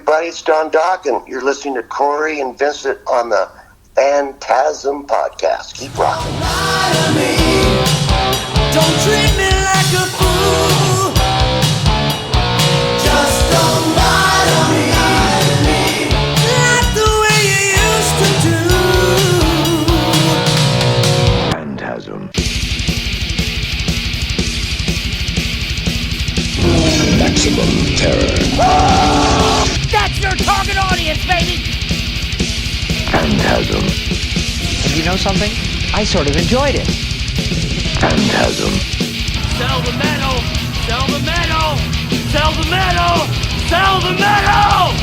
everybody. It's Dokken. You're listening to Corey and Vincent on the FANTASM Podcast. Keep rocking. Don't treat me like a fool. Just don't lie to me. Like the way you used to do. Phantasm. Maximum terror. That's your target audience, baby! Phantasm. And you know something? I sort of enjoyed it. Phantasm. Sell the metal! Sell the metal! Sell the metal! Sell the metal!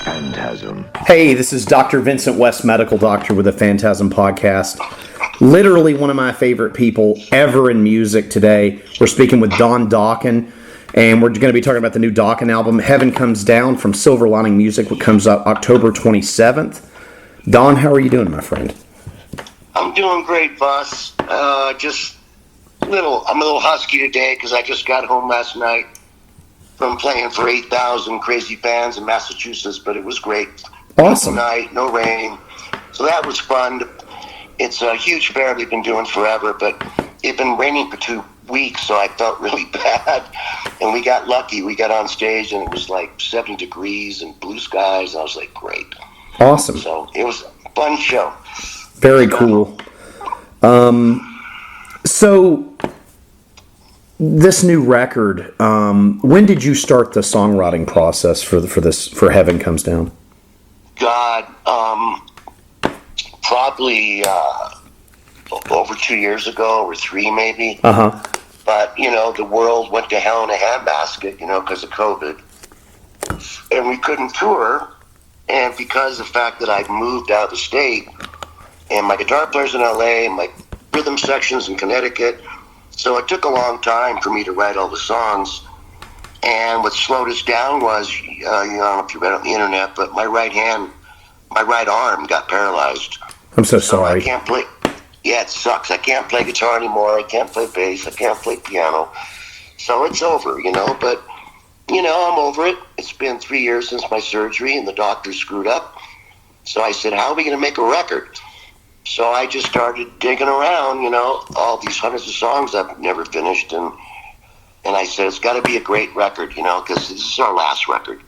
Phantasm. Hey, this is Dr. Vincent West, medical doctor with the FANTASM Podcast. Literally one of my favorite people ever in music today. We're speaking with Dokken, and we're going to be talking about the new Dokken album, Heaven Comes Down, from Silver Lining Music, which comes out October 27th. Don, how are you doing, my friend? I'm doing great, boss. I'm a little husky today because I just got home last night from playing for 8,000 crazy fans in Massachusetts, but it was great. Awesome. Night, no rain. So that was fun. It's a huge fair they've been doing forever, but it's been raining for 2 weeks, so I felt really bad. And we got lucky. We got on stage, and it was like 70 degrees and blue skies, and I was like, great. Awesome. So it was a fun show. Very cool. So this new record, when did you start the songwriting process for Heaven Comes Down? God, probably over 2 years ago, or 3 maybe. Uh-huh. But, the world went to hell in a handbasket, because of COVID. And we couldn't tour. And because of the fact that I'd moved out of the state, and my guitar player's in LA, and my rhythm section's in Connecticut, so it took a long time for me to write all the songs. And what slowed us down was, I don't know if you read it on the internet, but my right arm got paralyzed. I'm so sorry. I can't play. Yeah, it sucks. I can't play guitar anymore. I can't play bass. I can't play piano. So it's over, But, I'm over it. It's been 3 years since my surgery, and the doctor screwed up. So I said, how are we going to make a record? So I just started digging around, all these hundreds of songs I've never finished, and I said, it's got to be a great record, because this is our last record.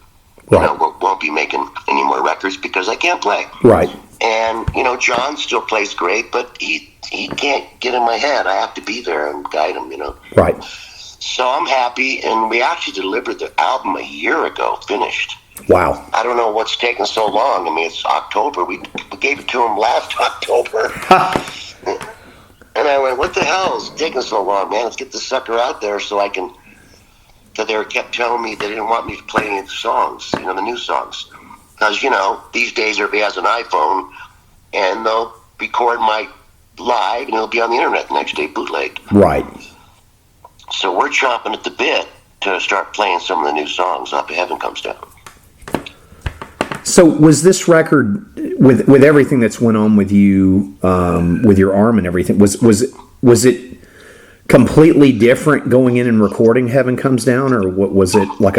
Right. We won't be making any more records because I can't play. Right. And, John still plays great, but he can't get in my head. I have to be there and guide him, Right. So I'm happy, and we actually delivered the album a year ago, finished. Wow. I don't know what's taking so long. I mean, it's October. We gave it to him last October. And I went, what the hell is taking so long, man? Let's get this sucker out there so I can... So they kept telling me they didn't want me to play any of the songs, the new songs. Because, these days everybody has an iPhone, and they'll record my live, and it'll be on the internet the next day, bootleg. Right. So we're chomping at the bit to start playing some of the new songs after Heaven Comes Down. So was this record, with everything that's went on with you, with your arm and everything, was it completely different going in and recording Heaven Comes Down, or what was it like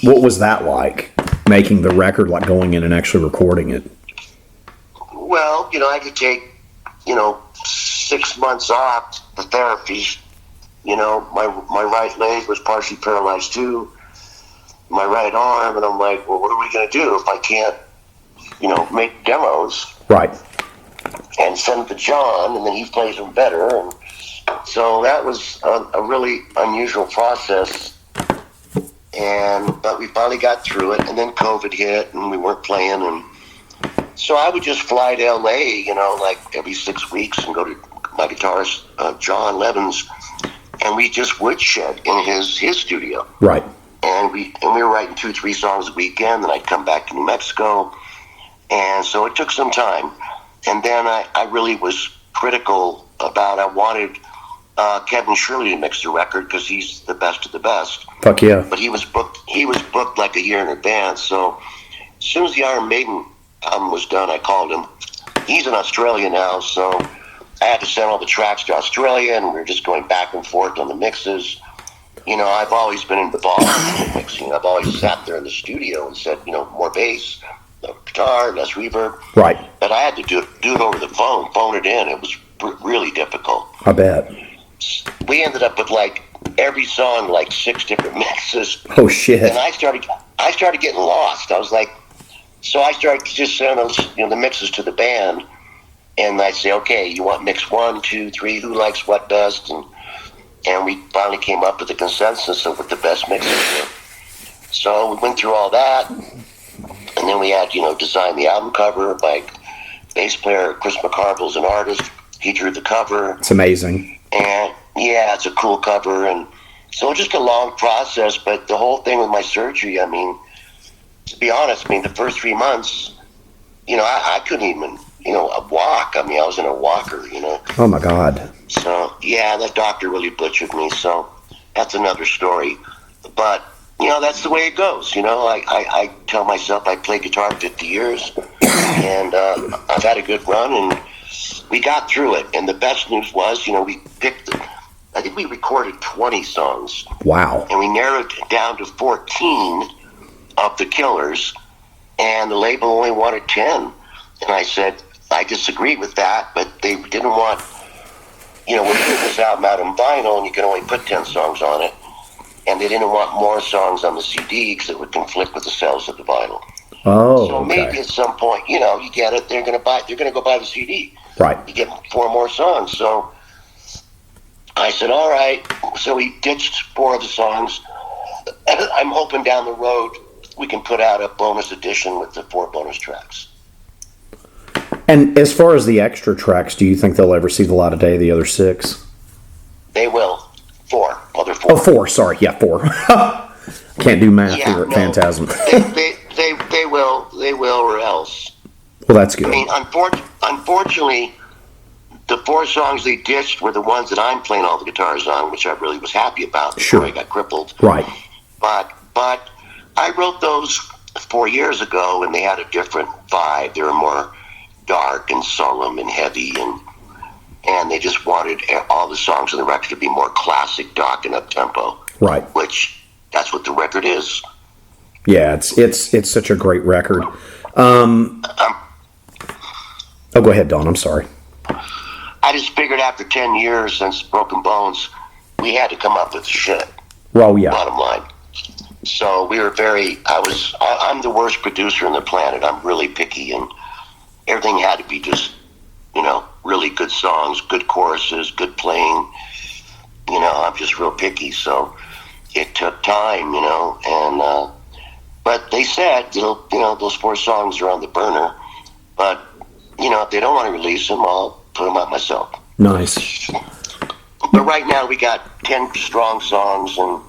what was that like, making the record, like going in and actually recording it? Well, I could take, 6 months off the therapies. My right leg was partially paralyzed too, my right arm, and I'm like, well, what are we going to do if I can't, make demos? Right. And send it to John, and then he plays them better. And so that was a really unusual process. But we finally got through it, and then COVID hit, and we weren't playing. And so I would just fly to LA, like every 6 weeks, and go to my guitarist, John Levin's, and we just woodshed in his studio. Right. And we were writing 2-3 songs a weekend, and I'd come back to New Mexico. And so it took some time. And then I really was critical about, I wanted Kevin Shirley mixed the record because he's the best of the best. Fuck yeah. But he was booked like a year in advance. So as soon as the Iron Maiden album was done, I called him. He's in Australia now, so I had to send all the tracks to Australia, and we were just going back and forth on the mixes. You know, I've always been involved in mixing. I've always sat there in the studio and said, you know, more bass, more guitar, less reverb. Right. But I had to do it over the phone it in. It was really difficult. I bet. We ended up with like every song, like 6 different mixes. Oh shit. And I started getting lost. I was like, so I started just sending those, you know, the mixes to the band, and I'd say, okay, you want mix 1, 2, 3, who likes what best, and we finally came up with a consensus of what the best mixes were. So we went through all that, and then we had, you know, designed the album cover by bass player Chris McCarville's an artist. He drew the cover. It's amazing. And yeah, it's a cool cover, and so just a long process. But the whole thing with my surgery, I mean, to be honest, I mean, the first 3 months, you know, I couldn't even, you know, walk. I mean, I was in a walker, you know. Oh my God. So yeah, that doctor really butchered me. So that's another story. But you know, that's the way it goes. You know, I tell myself I played guitar 50 years, and I've had a good run, and we got through it. And the best news was, you know, we picked, I think we recorded 20 songs. Wow. And we narrowed it down to 14 of the killers, and the label only wanted 10. And I said, I disagree with that, but they didn't want, you know, we're putting this album out on vinyl, and you can only put 10 songs on it. And they didn't want more songs on the CD because it would conflict with the sales of the vinyl. Oh, so maybe at some point, you know, you get it. They're going to go buy the CD. Right. You get 4 more songs. So I said, all right. So we ditched 4 of the songs. I'm hoping down the road we can put out a bonus edition with the 4 bonus tracks. And as far as the extra tracks, do you think they'll ever see the light of day, the other 6? They will. 4. Other 4. Oh, 4. Sorry. Yeah, 4. Can't do math here at Phantasm. They will. They will, or else. Well, that's good. I mean, unfortunately, the 4 songs they ditched were the ones that I'm playing all the guitars on, which I really was happy about before I got crippled. Right. But I wrote those 4 years ago, and they had a different vibe. They were more dark and solemn and heavy, and they just wanted all the songs on the record to be more classic, dark, and up-tempo. Right. Which, that's what the record is. Yeah, it's such a great record. Oh, go ahead, Don. I'm sorry. I just figured after 10 years since Broken Bones, we had to come up with shit. Well, yeah. Bottom line. So we were I'm the worst producer on the planet. I'm really picky, and everything had to be just, you know, really good songs, good choruses, good playing. You know, I'm just real picky, so it took time, you know, and but they said, you know, those 4 songs are on the burner, but, you know, if they don't want to release them, I'll put them out myself. Nice. But right now we got 10 strong songs, and,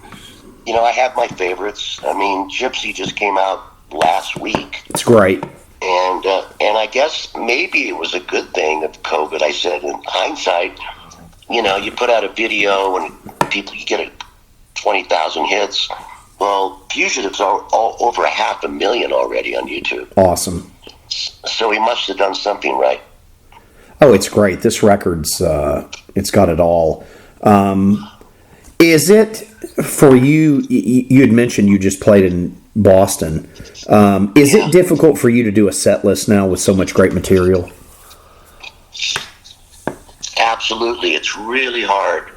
you know, I have my favorites. I mean, Gypsy just came out last week. It's great. And I guess maybe it was a good thing of COVID. I said, in hindsight, you know, you put out a video and you get 20,000 hits. Well, Fugitives are all over 500,000 already on YouTube. Awesome. So he must have done something right. Oh, it's great. This record's, it's got it all. Is it, for you, you had mentioned you just played in Boston. Is it difficult for you to do a set list now with so much great material? Absolutely. It's really hard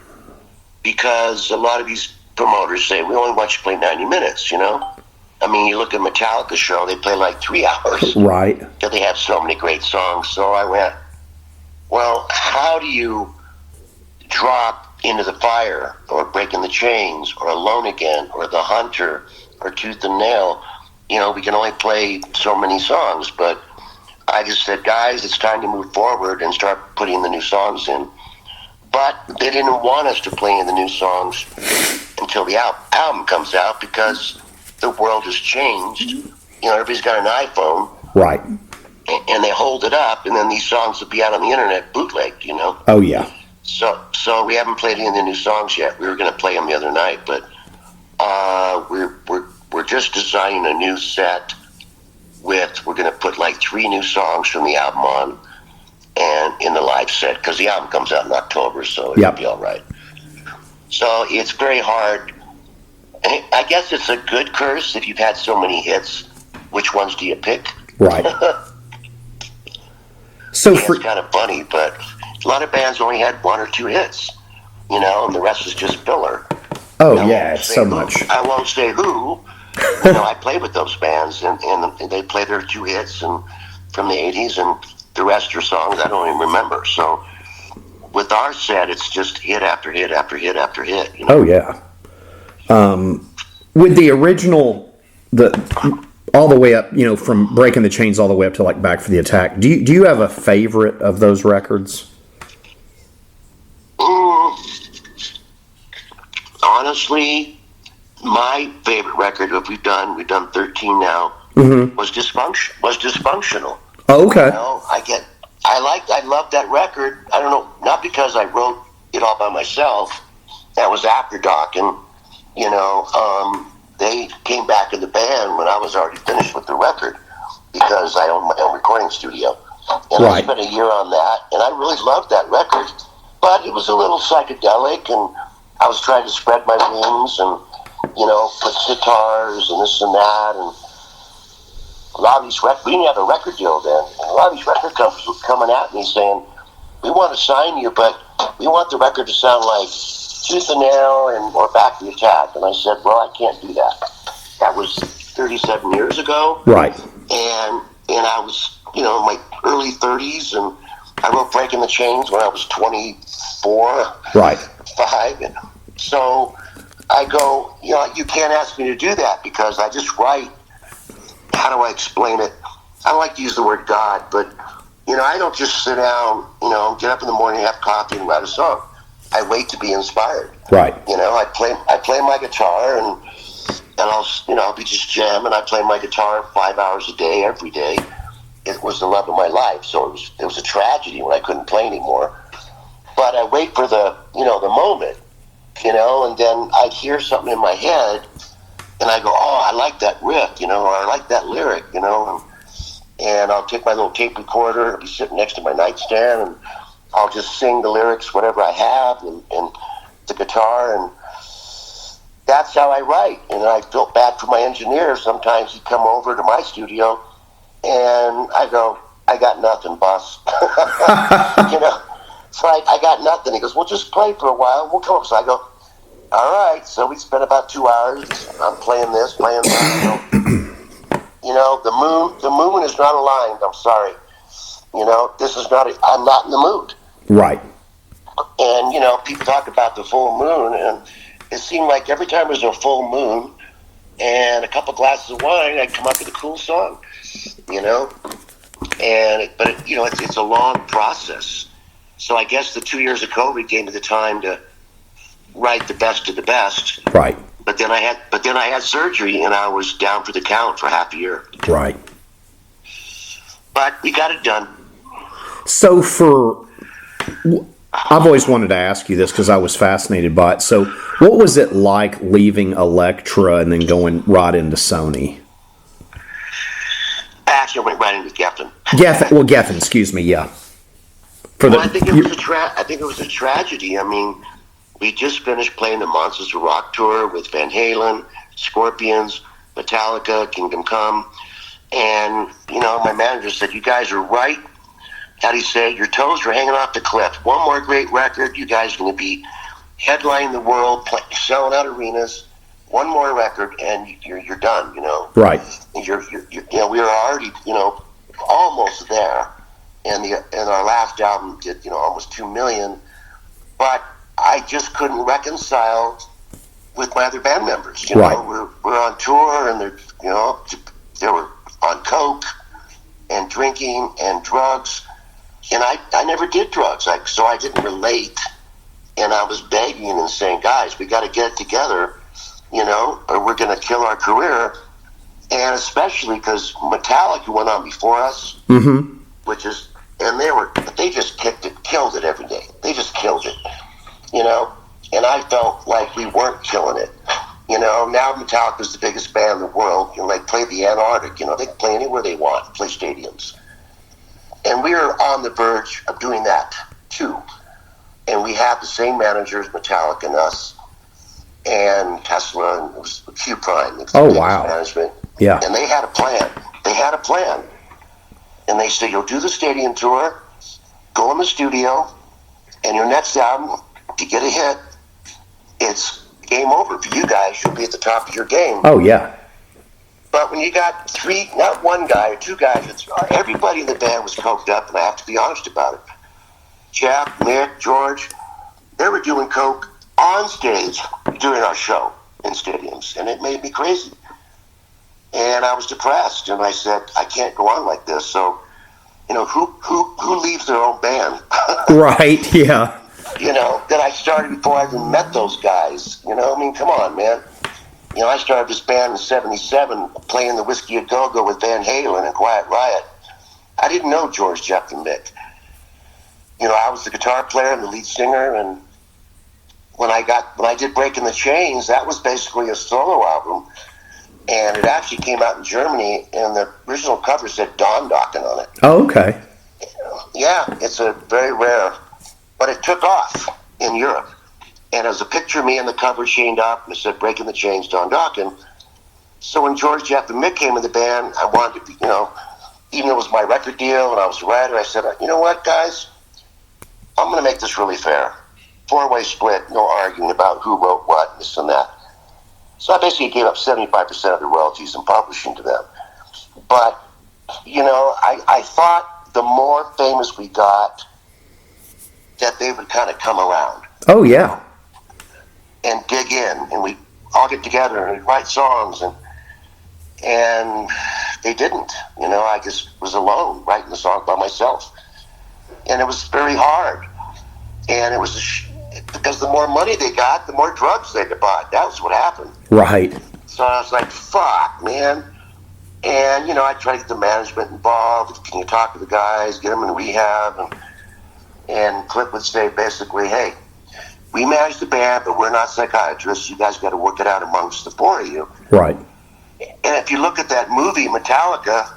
because a lot of these promoters say, we only want you to play 90 minutes, you know? I mean, you look at Metallica's show, they play like 3 hours. Right. Because they have so many great songs. So I went, well, how do you drop Into the Fire or Breaking the Chains or Alone Again or The Hunter or Tooth and Nail? You know, we can only play so many songs, but I just said, guys, it's time to move forward and start putting the new songs in. But they didn't want us to play in the new songs until the album comes out because the world has changed. You know, everybody's got an iPhone. Right. And they hold it up, and then these songs will be out on the internet bootlegged, you know? Oh, yeah. So we haven't played any of the new songs yet. We were going to play them the other night, but we're just designing a new set we're going to put like 3 new songs from the album on and in the live set, because the album comes out in October, so it'll be all right. So it's very hard. I guess it's a good curse if you've had so many hits. Which ones do you pick? Right. So it's kind of funny, but a lot of bands only had 1 or 2 hits, and the rest is just filler. Oh, yeah, it's so much. I won't say who. I played with those bands, and they play their 2 hits and from the 80s, and the rest are songs I don't even remember. So with our set, it's just hit after hit after hit after hit. Oh, yeah. With the original, all the way up, from Breaking the Chains all the way up to like Back for the Attack, do you have a favorite of those records? Honestly, my favorite record that we've done 13 now, was Dysfunctional. Oh, okay. I love that record. I don't know, not because I wrote it all by myself. That was after Dokken. They came back in the band when I was already finished with the record, because I own my own recording studio. And I spent a year on that, and I really loved that record. But it was a little psychedelic, and I was trying to spread my wings and, put guitars and this and that. And a lot of these we didn't have a record deal then. And a lot of these record companies were coming at me saying, we want to sign you, but we want the record to sound like Tooth and Nail or Back to the Attack. And I said, well, I can't do that. That was 37 years ago. Right. And I was, in my early 30s, and I wrote Breaking the Chains when I was 24. Right. 5. And so I go, you can't ask me to do that, because I just write. How do I explain it? I don't like to use the word God, but, I don't just sit down, get up in the morning, have coffee, and write a song. I wait to be inspired. Right. I play my guitar, and I'll be just jamming. I play my guitar 5 hours a day, every day. It was the love of my life, so it was a tragedy when I couldn't play anymore. But I wait for the moment, and then I'd hear something in my head, and I go, oh, I like that riff, or I like that lyric, and I'll take my little tape recorder, it'll be sitting next to my nightstand, and I'll just sing the lyrics, whatever I have, and the guitar, and that's how I write. And I felt bad for my engineer. Sometimes he'd come over to my studio, and I go, I got nothing, boss. So I got nothing. He goes, well, just play for a while. We'll come up. So I go, all right. So we spent about 2 hours. I'm playing this, playing that. The moon is not aligned. I'm sorry. This is not. I'm not in the mood. Right. And people talk about the full moon, and it seemed like every time there's a full moon and a couple glasses of wine, I'd come up with a cool song. It's a long process. So I guess the 2 years of COVID gave me the time to write the best of the best. Right. But then I had surgery, and I was down for the count for half a year. Right. But we got it done. So I've always wanted to ask you this because I was fascinated by it. So what was it like leaving Elektra and then going right into Sony? I actually went right into Geffen. Geffen, excuse me, yeah. I think it was a tragedy. I mean, we just finished playing the Monsters of Rock tour with Van Halen, Scorpions, Metallica, Kingdom Come, and my manager said, "You guys are right." How'd he say? "Your toes are hanging off the cliff. One more great record, you guys are going to be headlining the world, selling out arenas. One more record, and you're done." Right. We were already almost there. And our last album did, almost 2 million. But I just couldn't reconcile with my other band members. Right. We're on tour, and they were on coke and drinking and drugs. And I never did drugs, so I didn't relate. And I was begging and saying, guys, we got to get it together, or we're going to kill our career. And especially because Metallica went on before us, which is and they just killed it every day. They just killed it, and I felt like we weren't killing it. Now Metallica's the biggest band in the world. They play the Antarctic. They can play anywhere they want, play stadiums. And we are on the verge of doing that, too. And we have the same managers, Metallica and us, and Tesla, and it was Q Prime. Oh, wow. Management. Yeah. And they had a plan. And they said, you'll do the stadium tour, go in the studio, and your next album, if you get a hit, it's game over. For you guys, you'll be at the top of your game. Oh, yeah. But when you got three, not one guy or two guys, everybody in the band was coked up, and I have to be honest about it. Jeff, Mick, George, they were doing coke on stage during our show in stadiums, and it made me crazy. And I was depressed, and I said, I can't go on like this. So, who leaves their own band? Right, yeah. That I started before I even met those guys. Come on, man. I started this band in 77 playing the Whiskey A Go-Go with Van Halen and Quiet Riot. I didn't know George, Jeff, and Mick. I was the guitar player and the lead singer, and when I did Breaking the Chains, that was basically a solo album, and it actually came out in Germany, and the original cover said Don Dokken on it. Oh, okay. Yeah, it's a very rare, but it took off in Europe. And as a picture of me on the cover chained up, and it said Breaking the Chains, Don Dokken. So when George, Jeff, and Mick came in the band, I wanted to be, even though it was my record deal and I was a writer, I said, you know what, guys? I'm going to make this really fair. 4-way split, no arguing about who wrote what, this and that. So I basically gave up 75% of the royalties and publishing to them. But, I thought the more famous we got, that they would kind of come around. Oh, yeah. And dig in, and we all get together and write songs, and they didn't. I just was alone writing the song by myself, and it was very hard. And it was because the more money they got, the more drugs they could buy. That was what happened. Right. So I was like, "Fuck, man!" And I tried to get the management involved. Can you talk to the guys, get them in rehab, and Cliff would say basically, "Hey, we manage the band, but we're not psychiatrists. You guys got to work it out amongst the four of you." Right. And if you look at that movie, Metallica,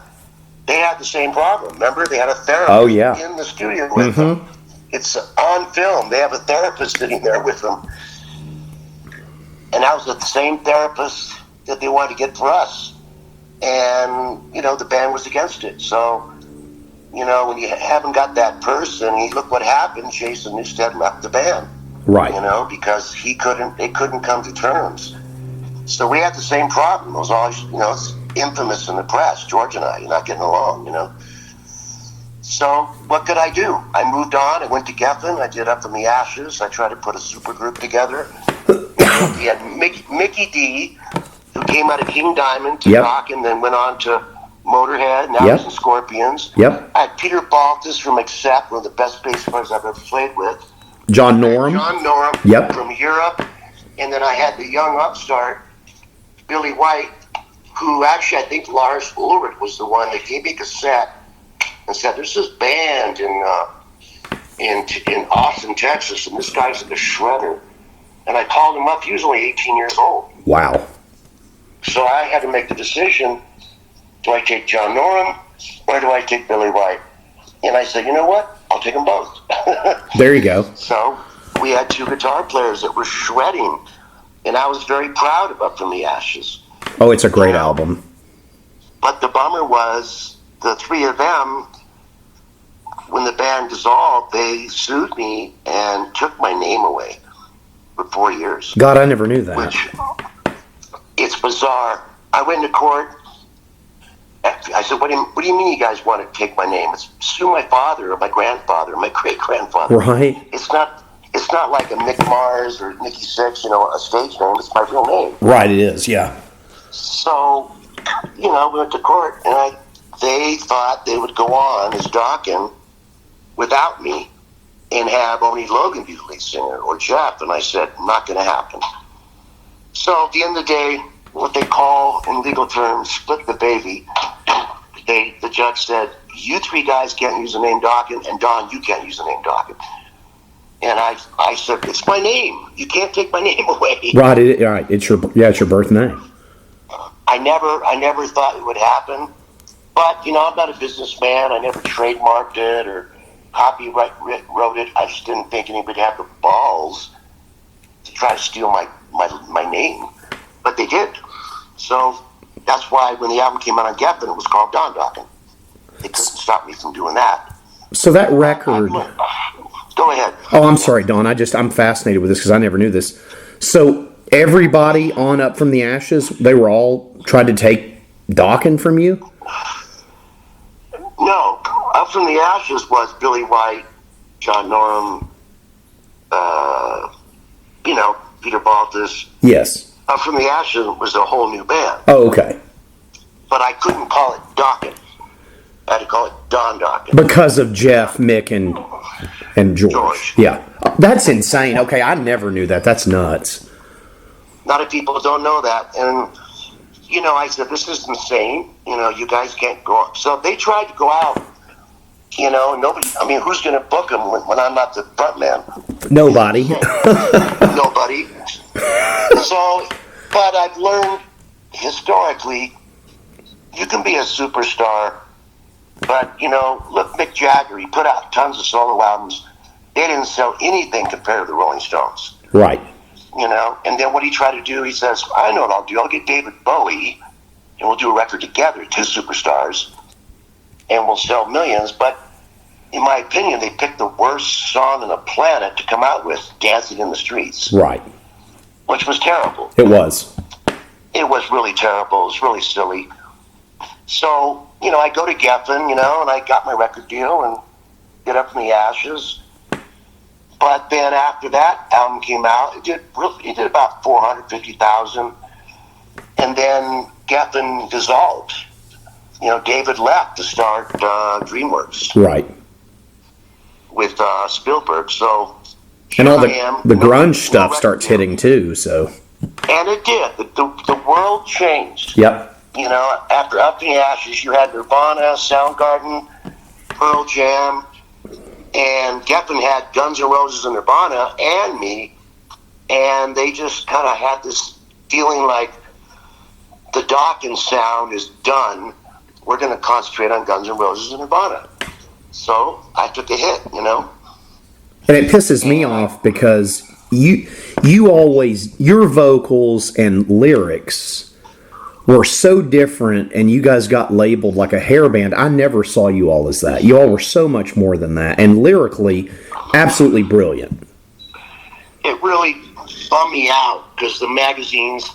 they had the same problem. Remember? They had a therapist Oh, yeah. in the studio with them. It's on film. They have a therapist sitting there with them. And that was the same therapist that they wanted to get for us. And, the band was against it. So, when you haven't got that person, look what happened. Jason Newsted left the band. Right. Because they couldn't come to terms. So we had the same problem. It was always, it's infamous in the press, George and I, not getting along, So what could I do? I moved on. I went to Geffen. I did Up from the Ashes. I tried to put a super group together. We had Mickey D, who came out of King Diamond to Dokken, then went on to Motorhead. Now he's in Scorpions. Yep. I had Peter Baltus from Accept, one of the best bass players I've ever played with. John Norum. From Europe. And then I had the young upstart, Billy White, who actually I think Lars Ulrich was the one that gave me a cassette and said, "There's this band in Austin, Texas, and this guy's like a shredder." And I called him up. He was only 18 years old. Wow. So I had to make the decision: do I take John Norum or do I take Billy White? And I said, you know what? I'll take them both. There you go. So we had two guitar players that were shredding, and I was very proud of Up from the Ashes. Oh, it's a great album. But the bummer was the three of them, when the band dissolved, they sued me and took my name away for 4 years. God, I never knew that. Which, it's bizarre. I went to court. I said, what do you mean you guys want to take my name? It's sue my father or my grandfather, my great-grandfather. Right. It's not like a Mick Mars or Nicky Six, a stage name. It's my real name. Right, it is, yeah. So, we went to court, and they thought they would go on as Dokken without me and have only Logan be the lead singer or Jeff. And I said, not going to happen. So at the end of the day, what they call in legal terms, split the baby. The judge said, you three guys can't use the name Dokken, and Don, you can't use the name Dokken. And I said, it's my name. You can't take my name away. Right. It's your birth name. I never thought it would happen. But, I'm not a businessman. I never trademarked it or wrote it. I just didn't think anybody had the balls to try to steal my name. But they did. So that's why when the album came out on Geffen, it was called Don Dokken. They couldn't stop me from doing that. So that record... Go ahead. Oh, I'm sorry, Don. I'm fascinated with this because I never knew this. So everybody on Up From the Ashes, they were all tried to take Dokken from you? No. Up From the Ashes was Billy White, John Norum, Peter Baltus. Yes. Up From the Ashes was a whole new band. Oh, okay. But I couldn't call it Dokken. I had to call it Don Dokken. Because of Jeff, Mick, and George. Yeah. That's insane. Okay, I never knew that. That's nuts. A lot of people don't know that. And, I said, this is insane. You guys can't go up. So they tried to go out. Nobody, who's going to book them when I'm not the front man? Nobody. Nobody. So, but I've learned historically, you can be a superstar, but, look, Mick Jagger, he put out tons of solo albums. They didn't sell anything compared to the Rolling Stones. Right. And then what he tried to do, he says, I know what I'll do. I'll get David Bowie, and we'll do a record together, two superstars, and we'll sell millions. But in my opinion, they picked the worst song on the planet to come out with, Dancing in the Streets. Right. Which was terrible. It was. It was really terrible. It was really silly. So, I go to Geffen, and I got my record deal and get Up From the Ashes. But then after that album came out, it did about 450,000. And then Geffen dissolved. David left to start DreamWorks. Right. With Spielberg. So, and all the grunge stuff starts hitting too, so. And it did. The world changed. Yep. After Up From the Ashes, you had Nirvana, Soundgarden, Pearl Jam, and Geffen had Guns N' Roses and Nirvana and me, and they just kind of had this feeling like the Dokken sound is done. We're going to concentrate on Guns N' Roses and Nirvana. So I took a hit, And it pisses me off because you always, your vocals and lyrics were so different, and you guys got labeled like a hair band. I never saw you all as that. You all were so much more than that, and lyrically, absolutely brilliant. It really bummed me out because the magazines,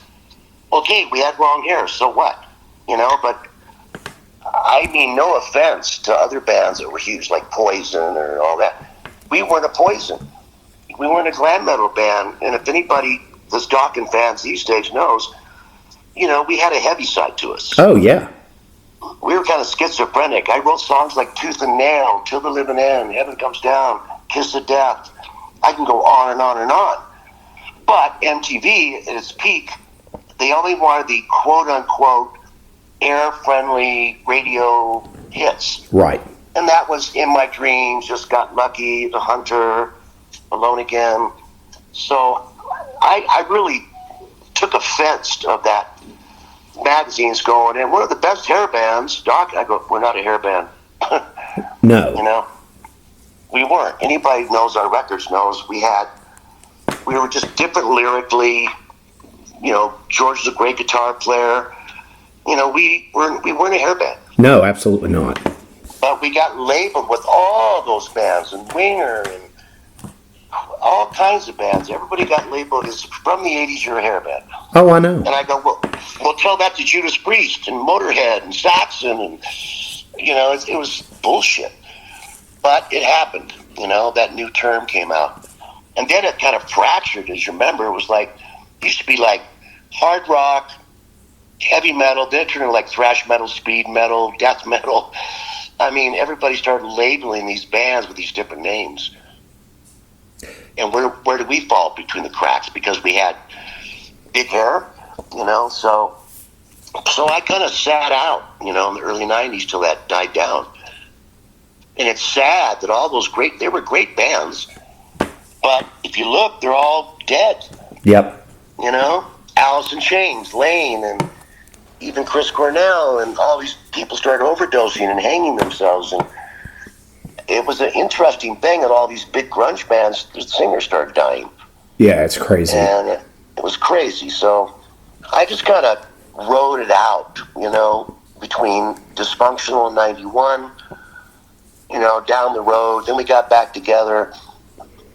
okay, we had long hair, so what? But I mean, no offense to other bands that were huge, like Poison or all that. We weren't a Poison. We weren't a glam metal band, and if anybody that's Dokken fans these days knows, we had a heavy side to us. Oh, yeah. We were kind of schizophrenic. I wrote songs like Tooth and Nail, Till the Living End, Heaven Comes Down, Kiss of Death. I can go on and on and on. But MTV, at its peak, they only wanted the quote-unquote air-friendly radio hits. Right. And that was In My Dreams, Just Got Lucky, The Hunter, Alone Again. So I really took offense of that magazines going, and one of the best hair bands, I go, we're not a hair band. No. We weren't. Anybody who knows our records knows we were just different lyrically. George is a great guitar player. We weren't a hair band. No, absolutely not. But we got labeled with all those bands, and Winger, and all kinds of bands. Everybody got labeled as, from the 80s, you're a hair band. Oh, I know. And I go, well, tell that to Judas Priest and Motorhead and Saxon, and it was bullshit. But it happened. That new term came out, and then it kind of fractured. As you remember, it was like used to be like hard rock, heavy metal. Then it turned into like thrash metal, speed metal, death metal. I mean, everybody started labeling these bands with these different names. And where did we fall between the cracks? Because we had big hair, so I kind of sat out, in the early 90s till that died down. And it's sad that all those they were great bands, but if you look, they're all dead. Yep. You know, Alice in Chains, Lane, and even Chris Cornell, and all these people started overdosing and hanging themselves. And it was an interesting thing that all these big grunge bands, the singers started dying. Yeah, it's crazy. And it was crazy. So I just kind of rode it out, you know, between Dysfunctional in 91, you know, down the road. Then we got back together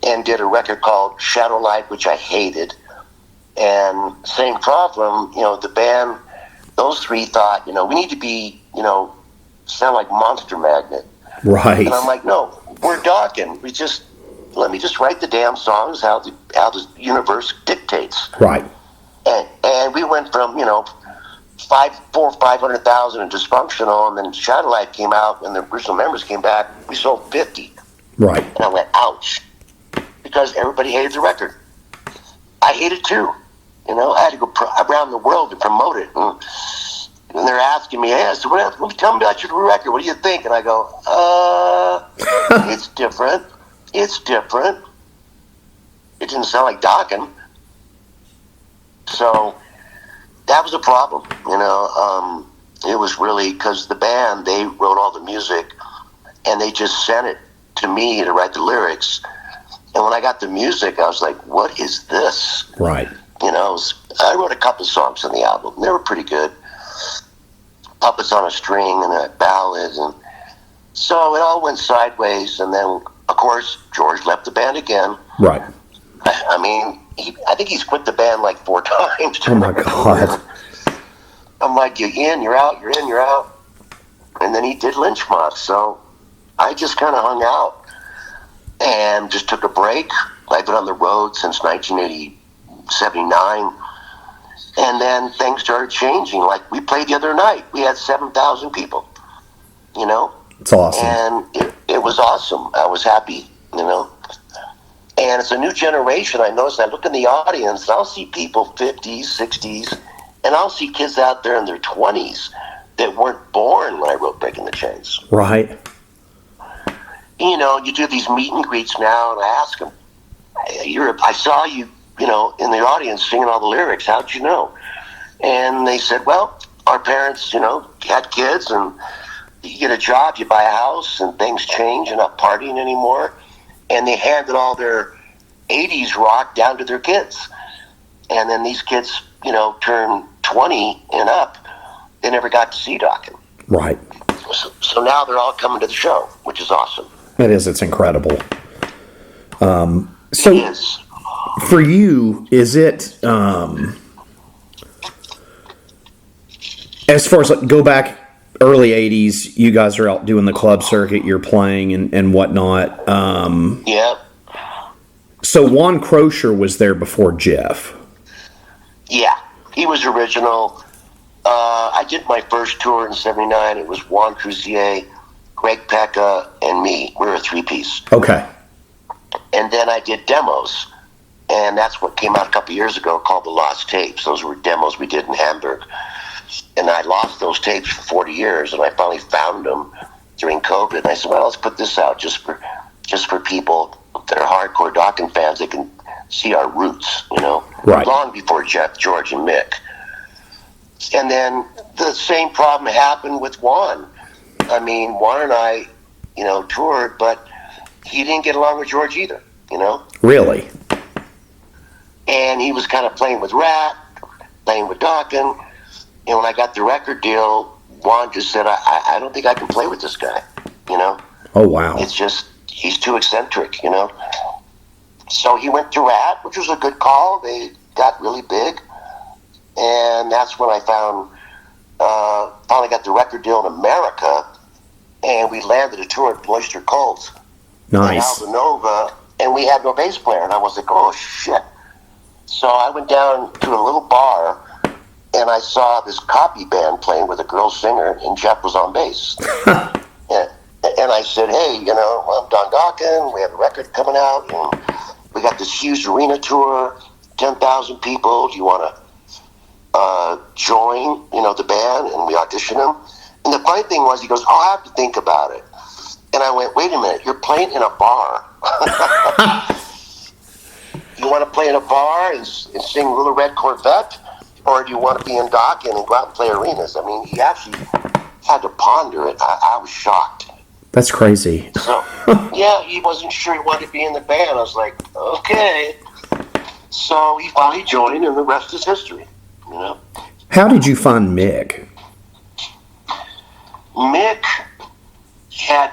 and did a record called Shadow Light, which I hated. And same problem, you know, the band, those three thought, you know, we need to be, you know, sound like Monster Magnet. Right. And I'm like, no, we're Dokken. Let me just write the damn songs how the universe dictates. Right. And we went from, you know, 500,000 in Dysfunctional, and then Shadow Light came out, and the original members came back. We sold 50. Right. And I went, ouch, because everybody hated the record. I hate it too. You know, I had to go around the world to promote it. And they're asking me, hey, so tell me about your record. What do you think? And I go, it's different. It's different. It didn't sound like Dokken. So that was a problem, you know. It was really because the band, they wrote all the music, and they just sent it to me to write the lyrics. And when I got the music, I was like, what is this? Right. You know, I wrote a couple songs on the album. They were pretty good. Puppets on a String and a ballad. And so it all went sideways. And then, of course, George left the band again. Right. I mean, I think he's quit the band like 4 times. Oh, my God. I'm like, you're in, you're out, you're in, you're out. And then he did Lynch Mob. So I just kind of hung out and just took a break. I've been on the road since 1979. And then things started changing. Like, we played the other night. We had 7,000 people, you know? It's awesome. And it was awesome. I was happy, you know? And it's a new generation. I notice, I look in the audience, and I'll see people 50s, 60s, and I'll see kids out there in their 20s that weren't born when I wrote Breaking the Chains. Right. You know, you do these meet and greets now, and I ask them, I saw you, you know, in the audience singing all the lyrics. How'd you know? And they said, well, our parents, you know, had kids, and you get a job, you buy a house, and things change. You're not partying anymore. And they handed all their 80s rock down to their kids. And then these kids, you know, turn 20 and up. They never got to see Dokken. Right. So now they're all coming to the show, which is awesome. It is. It's incredible. It is. For you, is it, as far as, like, go back early 80s, you guys are out doing the club circuit, you're playing and whatnot. Yeah. So Juan Crosier was there before Jeff. Yeah. He was original. I did my first tour in 79. It was Juan Crosier, Greg Pecca, and me. We were a 3-piece. Okay. And then I did demos. And that's what came out a couple years ago called the Lost Tapes. Those were demos we did in Hamburg. And I lost those tapes for 40 years, and I finally found them during COVID. And I said, well, let's put this out just for people that are hardcore Dokken fans. They can see our roots, you know, right. Long before Jeff, George, and Mick. And then the same problem happened with Juan. I mean, Juan and I, you know, toured, but he didn't get along with George either, you know. Really? And he was kind of playing with Rat, playing with Dokken. And when I got the record deal, Juan just said, I don't think I can play with this guy, you know? Oh, wow. It's just, he's too eccentric, you know? So he went to Rat, which was a good call. They got really big. And that's when I finally got the record deal in America. And we landed a tour at Cloister Cult. Nice. In Alvanova, and we had no bass player. And I was like, oh, shit. So I went down to a little bar, and I saw this copy band playing with a girl singer, and Jeff was on bass. and I said, hey, you know, I'm Don Dokken. We have a record coming out, and we got this huge arena tour, 10,000 people. Do you want to join, you know, the band? And we auditioned him. And the funny thing was, he goes, I'll have to think about it. And I went, wait a minute, you're playing in a bar. You want to play in a bar and sing Little Red Corvette? Or do you want to be in Dokken and go out and play arenas? I mean, he actually had to ponder it. I was shocked. That's crazy. So, yeah, he wasn't sure he wanted to be in the band. I was like, okay. So he finally joined, and the rest is history. You know. How did you find Mick? Mick had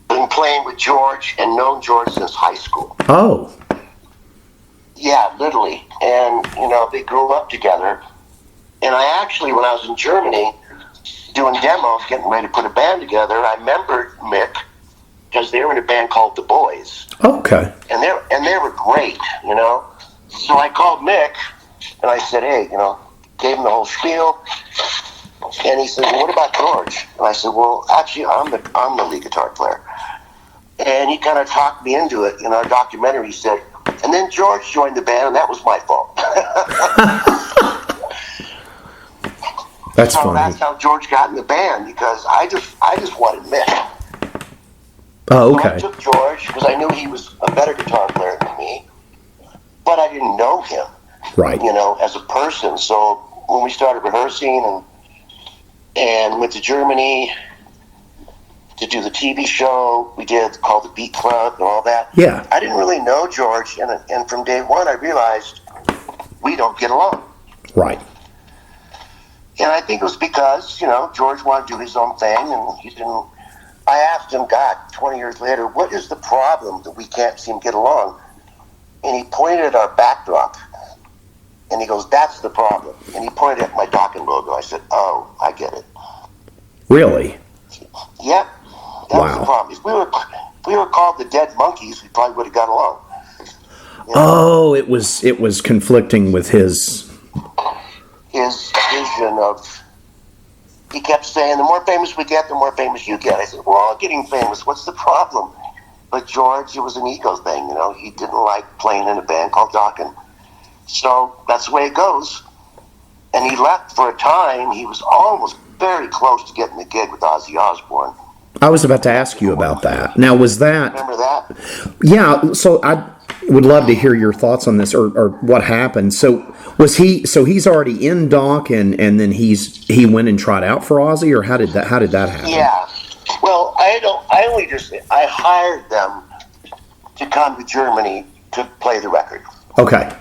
been playing with George and known George since high school. Oh. Yeah, literally. And, you know, they grew up together. And I actually, when I was in Germany doing demos, getting ready to put a band together, I remembered Mick because they were in a band called The Boys. Okay. And they were great, you know. So I called Mick and I said, hey, you know, gave him the whole spiel. And he said, well, what about George? And I said, well, actually, I'm the lead guitar player. And he kind of talked me into it. In our documentary, he said, and then George joined the band, and that was my fault. That's so funny. that's how George got in the band, because I just wanted Mick. Oh, okay. So I took George because I knew he was a better guitar player than me, but I didn't know him, Right. you know, as a person. So when we started rehearsing and went to Germany to do the TV show we did called The Beat Club and all that. Yeah. I didn't really know George, and from day one I realized we don't get along. Right. And I think it was because, you know, George wanted to do his own thing, and he didn't. I asked him, God, 20 years later, what is the problem that we can't seem to get along? And he pointed at our backdrop, and he goes, that's the problem. And he pointed at my Dokken logo. I said, oh, I get it. Really? Yep. That was Wow. the problem. If we were called the Dead Monkeys, we probably would have got along. You know? Oh, it was conflicting with his vision of, he kept saying, the more famous we get, the more famous you get. I said, we're all getting famous. What's the problem? But George, it was an ego thing, you know. He didn't like playing in a band called Dokken. So that's the way it goes. And he left for a time. He was almost very close to getting the gig with Ozzy Osbourne. I was about to ask you about that. Now, was that... Remember that? Yeah, so I would love to hear your thoughts on this, or what happened. So he's already in Dokken, and then he went and tried out for Ozzy, or how did that happen? Yeah. Well, I hired them to come to Germany to play the record. Okay.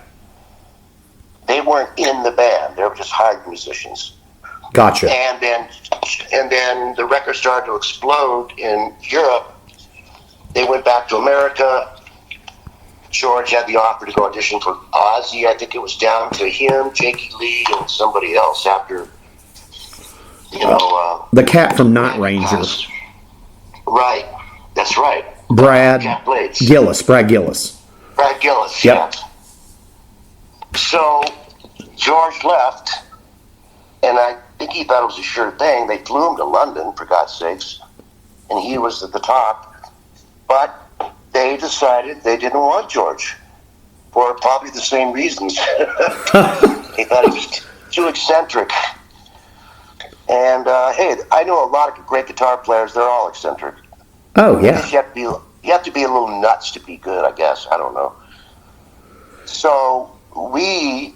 They weren't in the band. They were just hired musicians. Gotcha. And then the record started to explode in Europe. They went back to America. George had the offer to go audition for Ozzy. I think it was down to him, Jakey Lee, and somebody else after, you know... the cat from Night Ranger. Right. That's right. Brad Cat Blades. Gillis. Brad Gillis. Brad Gillis, Yep. yeah. So George left, and I think he thought it was a sure thing. They flew him to London, for God's sakes, and he was at the top. But they decided they didn't want George for probably the same reasons. They thought he was too eccentric. And, hey, I know a lot of great guitar players. They're all eccentric. Oh, yeah. You have to be a little nuts to be good, I guess. I don't know. So we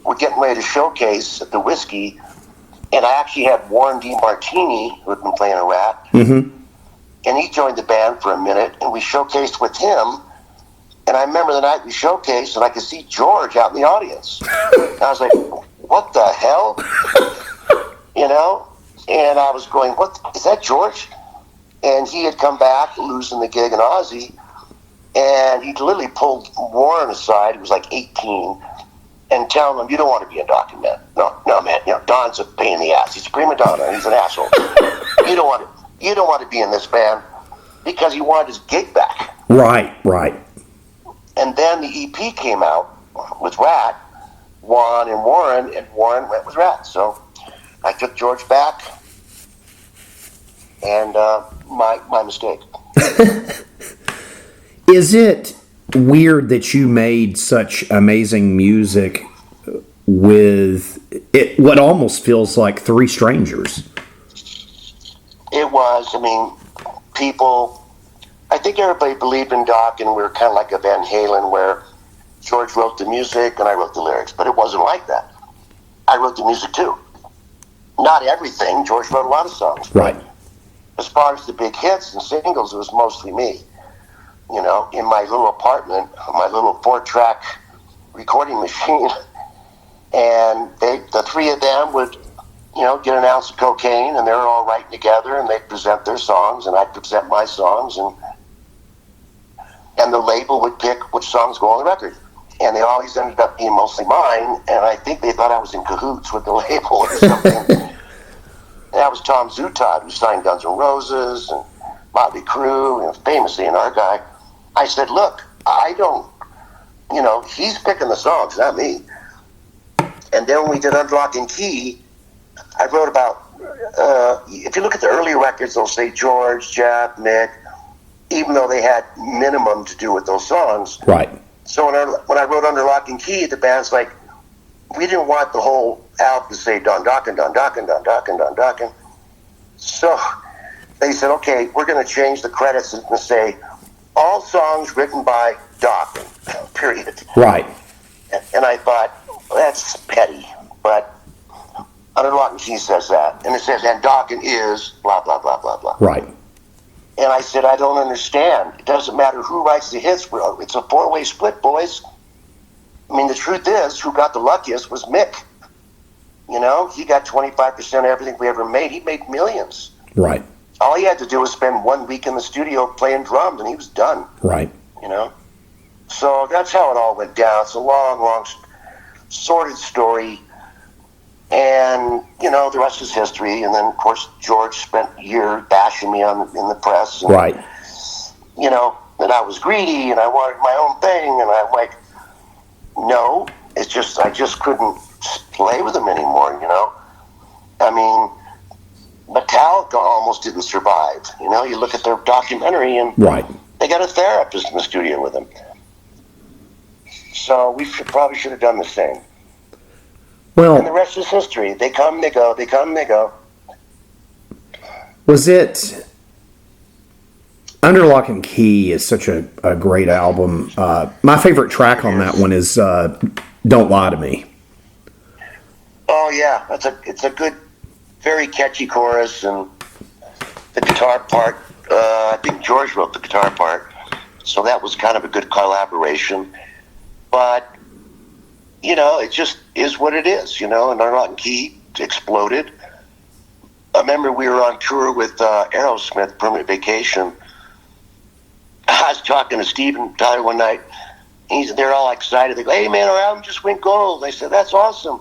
were getting ready to showcase at the Whiskey, and I actually had Warren DeMartini, who had been playing a Rat, and he joined the band for a minute, and we showcased with him. And I remember the night we showcased, and I could see George out in the audience. And I was like, what the hell? You know? And I was going, what? Is that George? And he had come back, losing the gig in Ozzy, and he literally pulled Warren aside, he was like 18, and telling him, you don't want to be a Dokken, man. No, man. You know, Don's a pain in the ass. He's a prima donna. He's an asshole. You don't want to be in this band, because he wanted his gig back. Right. And then the EP came out with Rat, Juan and Warren went with Rat. So I took George back, and my mistake. Is it weird that you made such amazing music with it? What almost feels like three strangers. It was. I mean, people, I think everybody believed in Dokken, and we were kind of like a Van Halen, where George wrote the music and I wrote the lyrics, but it wasn't like that. I wrote the music too. Not everything. George wrote a lot of songs. Right. As far as the big hits and singles, it was mostly me. You know, in my little apartment, my little 4-track recording machine, and the three of them would, you know, get an ounce of cocaine, and they were all writing together, and they'd present their songs, and I'd present my songs, and the label would pick which songs go on the record. And they always ended up being mostly mine, and I think they thought I was in cahoots with the label or something. That was Tom Zutaut, who signed Guns N' Roses and Motley Crue, and famous A&R guy. I said, look, I don't, you know, he's picking the songs, not me. And then when we did Under Lock and Key, I wrote about, if you look at the earlier records, they'll say George, Jeff, Mick, even though they had minimum to do with those songs. Right. So when I wrote Under Lock and Key, the band's like, we didn't want the whole album to say Don Dokken, Don Dokken, Don Dokken, Don Dokken. So they said, okay, we're going to change the credits and say, all songs written by Dokken, period. Right. And I thought, well, that's petty, but Under Lock and Key says that. And it says, and Dokken is blah, blah, blah, blah, blah. Right. And I said, I don't understand. It doesn't matter who writes the hits. It's a 4-way split, boys. I mean, the truth is, who got the luckiest was Mick. You know, he got 25% of everything we ever made. He made millions. Right. All he had to do was spend 1 week in the studio playing drums, and he was done. Right. You know? So that's how it all went down. It's a long, long, sordid story. And, you know, the rest is history. And then, of course, George spent a year bashing me in the press. And, Right. you know, that I was greedy and I wanted my own thing. And I'm like, no, it's just, I just couldn't play with him anymore, you know? I mean, Metallica almost didn't survive. You know, you look at their documentary and Right. they got a therapist in the studio with them. So we probably should have done the same. And the Well, rest is history. They come, they go, they come, they go. was it Under Lock and Key is such a great album. My favorite track on that one is Don't Lie to Me. Oh yeah, it's a good, very catchy chorus, and the guitar part. I think George wrote the guitar part, so that was kind of a good collaboration. But you know, it just is what it is. You know, and Under Lock and Key exploded. I remember we were on tour with Aerosmith, Permanent Vacation. I was talking to Steve and Tyler one night. They're all excited. They go, "Hey man, our album just went gold." They said, "That's awesome.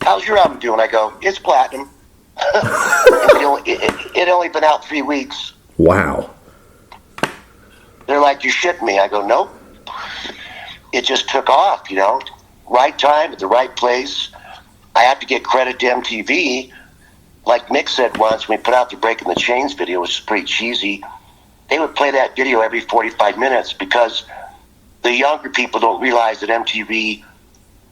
How's your album doing?" I go, "It's platinum." It only been out 3 weeks. Wow. They're like, "You shitting me?" I go, "Nope. It just took off, you know. Right time at the right place." I have to get credit to MTV. Like Mick said once, when we put out the Breaking the Chains video, which is pretty cheesy, they would play that video every 45 minutes because the younger people don't realize that MTV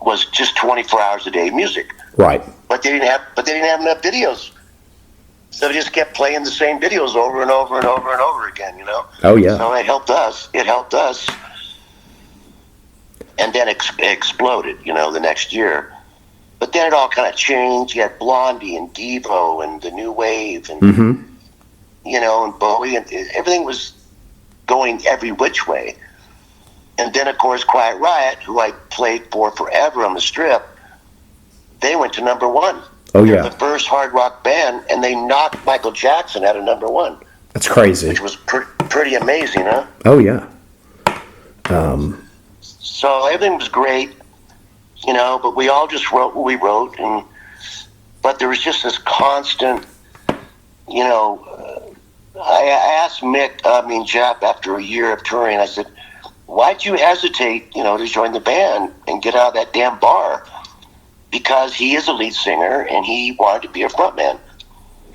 was just 24 hours a day music. Right. But they didn't have enough videos. So they just kept playing the same videos over and over and over and over again, you know? Oh, yeah. So it helped us. And then it exploded, you know, the next year. But then it all kind of changed. You had Blondie and Devo and the New Wave and, you know, and Bowie. And everything was going every which way. And then, of course, Quiet Riot, who I played for forever on the Strip, they went to number one. Oh, They're yeah. the first hard rock band, and they knocked Michael Jackson out of number one. That's crazy. Which was pretty amazing, huh? Oh, yeah. So everything was great, you know, but we all just wrote what we wrote. But there was just this constant, you know, I asked Jeff, after a year of touring, I said, "Why'd you hesitate, you know, to join the band and get out of that damn bar?" Because he is a lead singer and he wanted to be a frontman.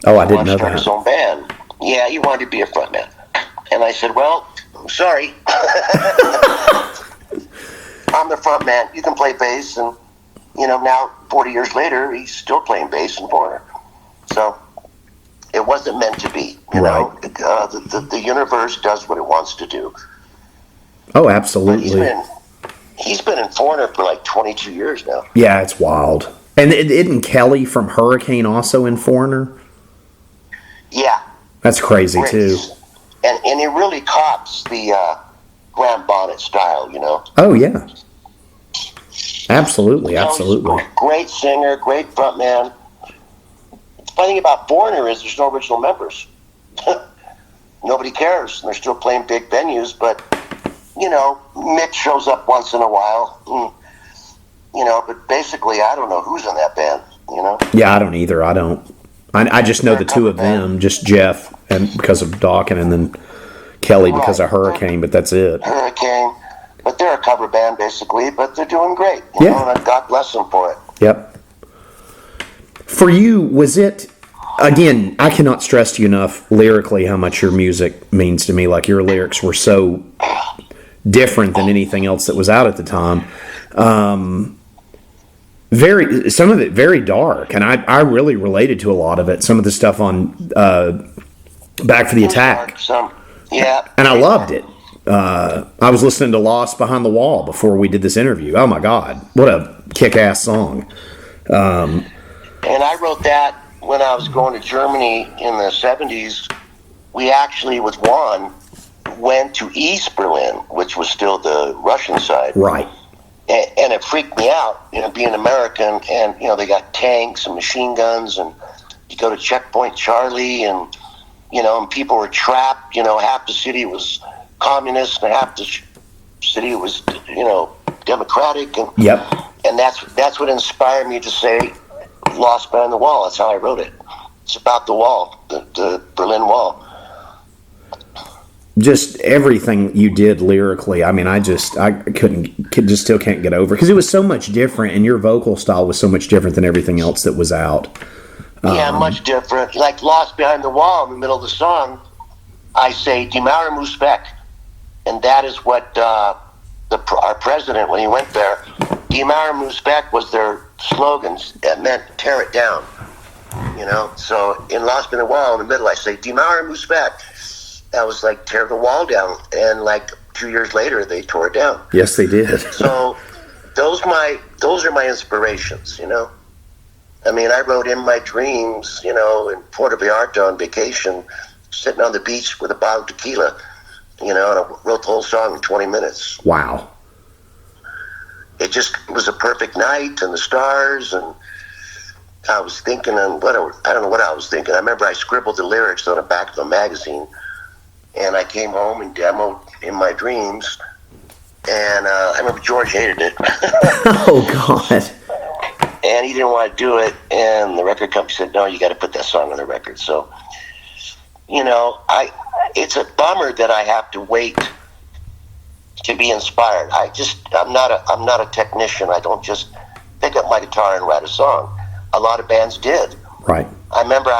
Oh, I didn't know Start his that. own band. Yeah, he wanted to be a frontman. And I said, "Well, I'm sorry. I'm the frontman. You can play bass." And, you know, now 40 years later, he's still playing bass in Foreigner. So it wasn't meant to be. You Right. know, the universe does what it wants to do. Oh, But absolutely. he's been in Foreigner for like 22 years now. Yeah, it's wild. And isn't Kelly from Hurricane also in Foreigner? Yeah, That's crazy too. and he really cops the Graham Bonnet style. You know. Oh yeah, absolutely, You know, he's absolutely. a great singer, great frontman. The funny thing about Foreigner is there's no original members. Nobody cares. They're still playing big venues, but you know, Mick shows up once in a while. You know, but basically, I don't know who's in that band. You know. Yeah, I don't either. I don't. I just know the two of them, just Jeff, and because of Dokken, and then Kelly because of Hurricane. But that's it. Hurricane, but they're a cover band basically, but they're doing great. You know, and God bless them for it. Yep. For you, was it? Again, I cannot stress to you enough lyrically how much your music means to me. Like your lyrics were so different than anything else that was out at the time. Some of it very dark, and I really related to a lot of it. Some of the stuff on Back for the Attack, Yeah. and I loved it. I was listening to Lost Behind the Wall before we did this interview. Oh my God, what a kick-ass song! And I wrote that when I was going to Germany in the 70s. We actually, with Juan, went to East Berlin, which was still the Russian side. Right. And it freaked me out, you know, being American, and, you know, they got tanks and machine guns, and you go to Checkpoint Charlie, and, you know, and people were trapped, you know, half the city was communist, and half the city was, you know, democratic, and Yep. and that's what inspired me to say Lost Behind the Wall. That's how I wrote it. It's about the wall, the Berlin Wall. Just everything you did lyrically. I mean, I still can't get over because it was so much different, and your vocal style was so much different than everything else that was out. Yeah, much different. Like Lost Behind the Wall, in the middle of the song, I say "Die Mauer muss weg," and that is what our president, when he went there, "Die Mauer muss weg" was their slogans. That meant tear it down. You know, so in Lost Behind the Wall, in the middle, I say "Die Mauer muss weg." That was like tear the wall down, and like 2 years later, they tore it down. Yes, they did. So those are my inspirations, you know. I mean, I wrote "In My Dreams," you know, in Puerto Vallarta on vacation, sitting on the beach with a bottle of tequila, you know, and I wrote the whole song in 20 minutes. Wow. It was a perfect night, and the stars, and I was thinking on I don't know what I was thinking. I remember I scribbled the lyrics on the back of a magazine, and I came home and demoed "In My Dreams," and I remember George hated it. Oh God. And he didn't want to do it, and the record company said, "No, you got to put that song on the record." So, you know, it's a bummer that I have to wait to be inspired. I'm not a technician. I don't just pick up my guitar and write a song. A lot of bands did. Right. I remember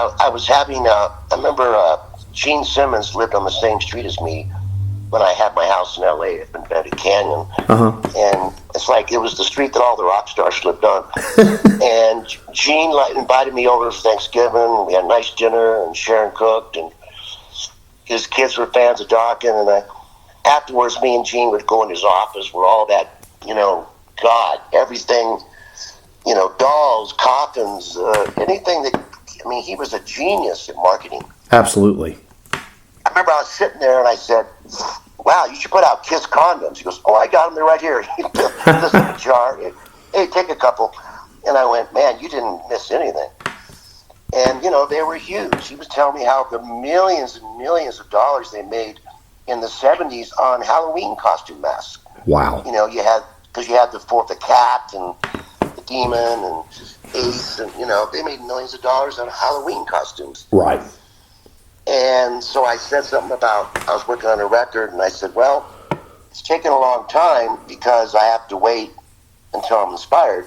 Gene Simmons lived on the same street as me when I had my house in L.A. up in Benedict Canyon. And it's like it was the street that all the rock stars lived on. And Gene invited me over for Thanksgiving. We had a nice dinner, and Sharon cooked, and his kids were fans of Dokken. And afterwards, me and Gene would go in his office where all that, you know, God, everything, you know, dolls, coffins, anything that, I mean, he was a genius at marketing. Absolutely. I remember I was sitting there and I said, "Wow, you should put out Kiss condoms." He goes, "Oh, I got them. They're right here." He put this in a jar. "Hey, take a couple." And I went, "Man, you didn't miss anything." And, you know, they were huge. He was telling me how the millions and millions of dollars they made in the 70s on Halloween costume masks. Wow. You know, because you had the cat and the demon and Ace, and, you know, they made millions of dollars on Halloween costumes. Right. And so I said something about, I was working on a record, and I said, well, it's taken a long time because I have to wait until I'm inspired.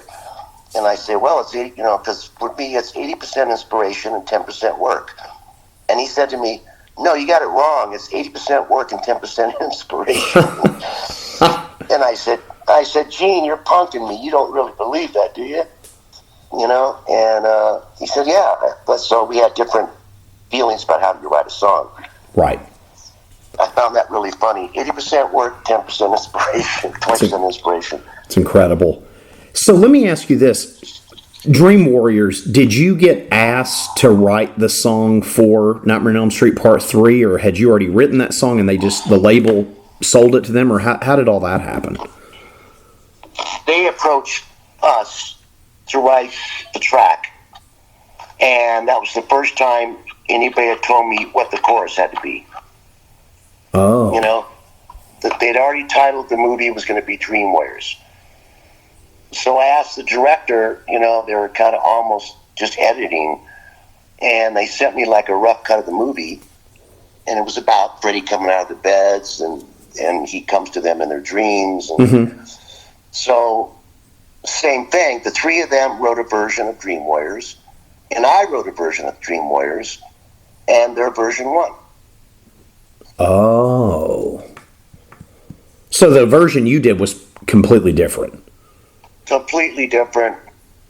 And I say, well, it's, because for me, it's 80% inspiration and 10% work. And he said to me, no, you got it wrong. It's 80% work and 10% inspiration. And I said, Gene, you're punking me. You don't really believe that, do you? You know? And he said, yeah. But so we had different feelings about how you write a song. Right. I found that really funny. 80% work, 10% inspiration, 20% inspiration. It's incredible. So let me ask you this. Dream Warriors, did you get asked to write the song for Nightmare on Elm Street Part 3, or had you already written that song and the label sold it to them, or how did all that happen? They approached us to write the track, and that was the first time anybody had told me what the chorus had to be. Oh. You know, that they'd already titled the movie was going to be Dream Warriors. So I asked the director, you know, they were kind of almost just editing, and they sent me like a rough cut of the movie, and it was about Freddy coming out of the beds, and he comes to them in their dreams. And so, same thing, the three of them wrote a version of Dream Warriors, and I wrote a version of Dream Warriors, and their version won. Oh. So the version you did was completely different. Completely different.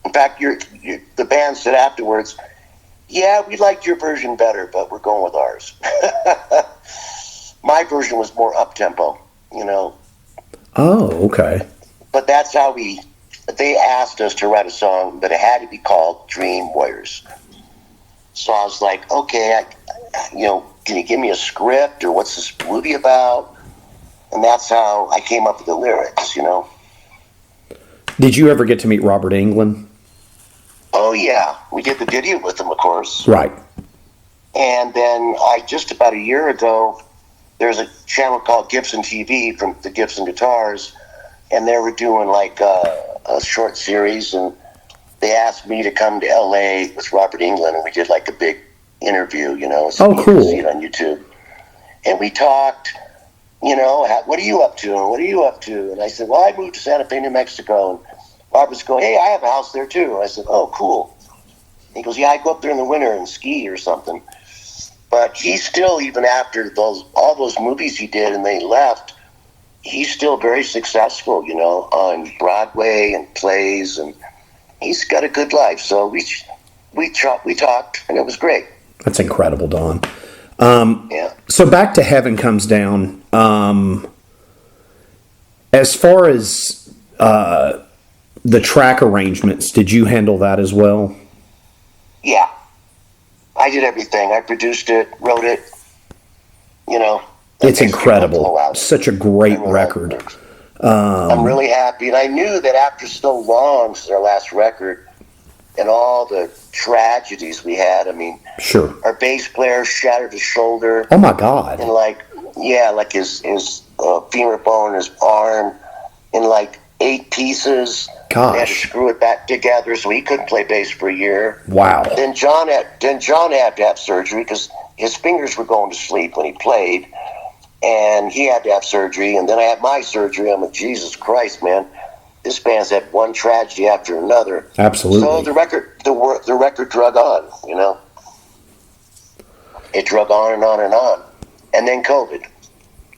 In fact, the band said afterwards, yeah, we liked your version better, but we're going with ours. My version was more up-tempo, you know. Oh, okay. But that's how they asked us to write a song, but it had to be called Dream Warriors. So I was like, okay, can you give me a script, or what's this movie about? And that's how I came up with the lyrics, you know. Did you ever get to meet Robert Englund? Oh, yeah. We did the video with him, of course. Right. And then just about a year ago, there's a channel called Gibson TV from the Gibson Guitars, and they were doing like a short series, and they asked me to come to LA with Robert Englund, and we did like a big interview, you know. So oh, cool. You can see it on YouTube. And we talked, you know, what are you up to? And what are you up to? And I said, well, I moved to Santa Fe, New Mexico. And Robert's going, hey, I have a house there too. I said, oh, cool. He goes, yeah, I go up there in the winter and ski or something. But he's still, even after all those movies he did and they left, he's still very successful, you know, on Broadway and plays, and he's got a good life. So we talked, and it was great. That's incredible, Don. Yeah. So back to Heaven Comes Down. As far as the track arrangements, did you handle that as well? Yeah. I did everything. I produced it, wrote it, you know. It's incredible. Such a great record. I'm really happy. And I knew that after so long since our last record and all the tragedies we had, I mean, sure, our bass player shattered his shoulder. Oh, my God. And like his femur bone, his arm, in like 8 pieces. Gosh. They had to screw it back together, so he couldn't play bass for a year. Wow. Then John had to have surgery because his fingers were going to sleep when he played, and he had to have surgery. And then I had my surgery. I'm like, Jesus Christ, man, this band's had one tragedy after another. Absolutely. So the record drug on, you know. It drug on and on and on, and then COVID.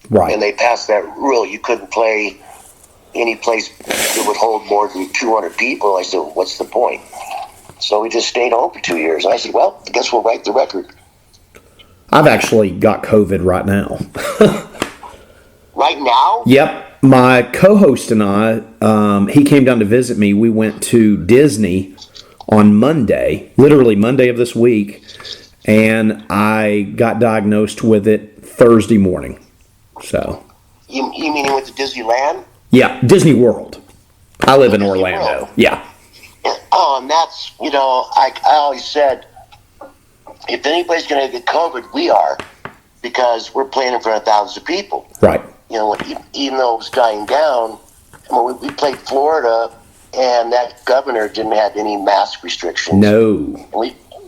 Right. And they passed that rule: you couldn't play any place that would hold more than 200 people. I said, what's the point? So we just stayed home for 2 years. And I said, well, I guess we'll write the record. I've actually got COVID right now. Right now? Yep. My co-host and I, he came down to visit me. We went to Disney on Monday, literally Monday of this week, and I got diagnosed with it Thursday morning. So. You mean you went to Disneyland? Yeah, Disney World. I live in Disney Orlando. World. Yeah. Oh, and that's, you know, I always said, if anybody's going to get COVID, we are, because we're playing in front of thousands of people. Right. You know, even though it was dying down, I mean, we played Florida, and that governor didn't have any mask restrictions. No.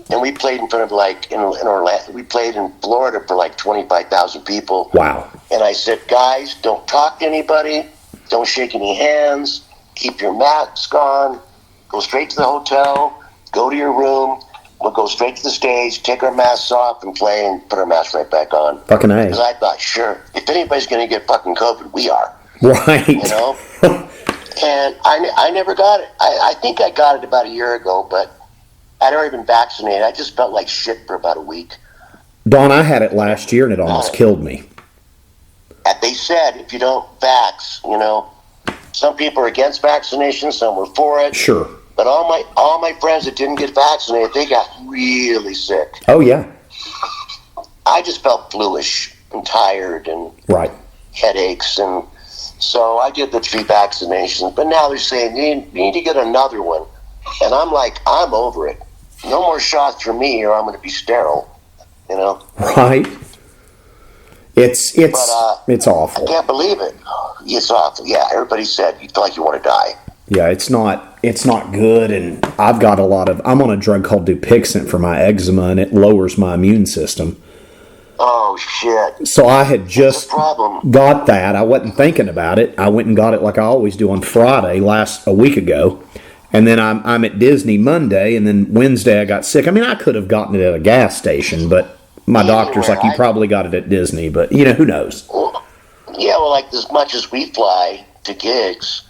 And we played in front of, like, in Orlando, we played in Florida for like 25,000 people. Wow. And I said, guys, don't talk to anybody. Don't shake any hands. Keep your mask on. Go straight to the hotel. Go to your room. We'll go straight to the stage, take our masks off, and play, and put our masks right back on. Fucking A. Because I thought, sure, if anybody's going to get fucking COVID, we are. Right. You know? And I never got it. I think I got it about a year ago, but I'd already been vaccinated. I just felt like shit for about a week. Don, I had it last year and it almost killed me. And they said if you don't vax, some people are against vaccination, some were for it. Sure. But all my friends that didn't get vaccinated, they got really sick. Oh, yeah. I just felt bluish and tired and Right. headaches, and so I did the 3 vaccinations. But now they're saying you need to get another one, and I'm like, I'm over it. No more shots for me, or I'm going to be sterile. Right. It's I awful. can't believe it. It's awful. Yeah, everybody said you feel like you want to die. Yeah, it's not good, and I'm on a drug called Dupixent for my eczema, and it lowers my immune system. Oh shit! So I had just problem. got that. I wasn't thinking about it. I went and got it like I always do on Friday, a week ago, and then I'm at Disney Monday, and then Wednesday I got sick. I mean, I could have gotten it at a gas station, but my doctor's like, you probably got it at Disney, but who knows? Well, like as much as we fly to gigs,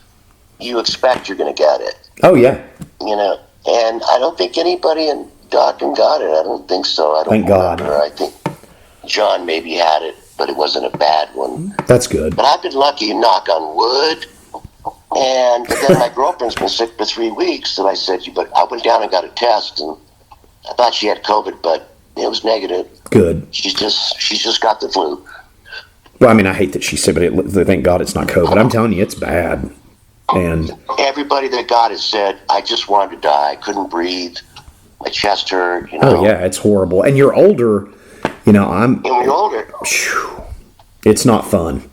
you expect you're going to get it. Oh yeah. And I don't think anybody in Dokken got it. I don't think so. I don't Thank God. remember. I think John maybe had it, but it wasn't a bad one. That's good. But I've been lucky, knock on wood. And then my girlfriend's been sick for 3 weeks, and I said, but I went down and got a test, and I thought she had COVID, but it was negative. Good. She's just got the flu. Well, I mean, I hate that she's sick, but thank God it's not COVID. I'm telling you, it's bad. And everybody that got it said, I just wanted to die. I couldn't breathe. My chest hurt. Oh yeah, it's horrible. And you're older. And when you're older, it's not fun.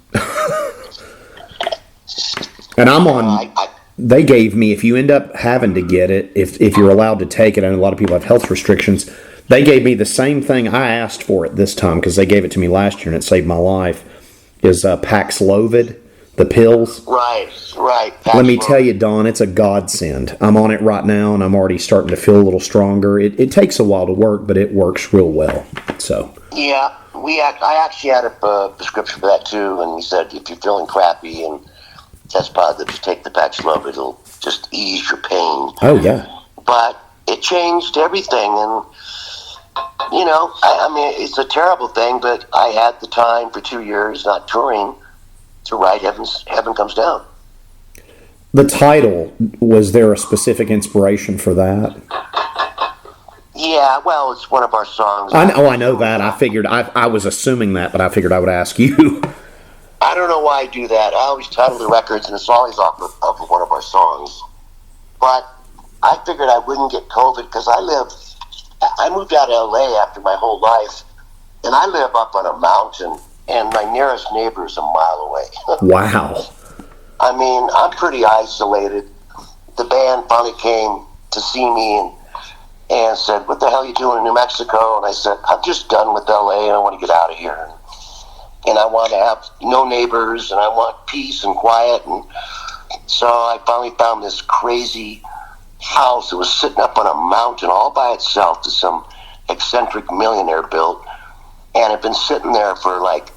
And I'm on. They gave me, if you end up having to get it, if you're allowed to take it, and a lot of people have health restrictions, they gave me the same thing I asked for it this time because they gave it to me last year and it saved my life. Is Paxlovid, the pills? Right. Let me tell you, Don, it's a godsend. I'm on it right now, and I'm already starting to feel a little stronger. It takes a while to work, but it works real well. So yeah, I actually had a prescription for that too, and he said if you're feeling crappy and test positive, just take the Paxlovid. It'll just ease your pain. Oh yeah. But it changed everything, and I mean, it's a terrible thing, but I had the time for 2 years not touring to write Heaven Comes Down. The title, was there a specific inspiration for that? Yeah, well, it's one of our songs. I know that. I figured, I was assuming that, but I figured I would ask you. I don't know why I do that. I always title the records, and it's always off of one of our songs. But I figured I wouldn't get COVID because I moved out of LA after my whole life, and I live up on a mountain, and my nearest neighbor is a mile away. Wow. I mean, I'm pretty isolated. The band finally came to see me and said, what the hell are you doing in New Mexico? And I said, I'm just done with LA, and I want to get out of here. And I want to have no neighbors, and I want peace and quiet. And so I finally found this crazy house that was sitting up on a mountain all by itself that some eccentric millionaire built, and had been sitting there for like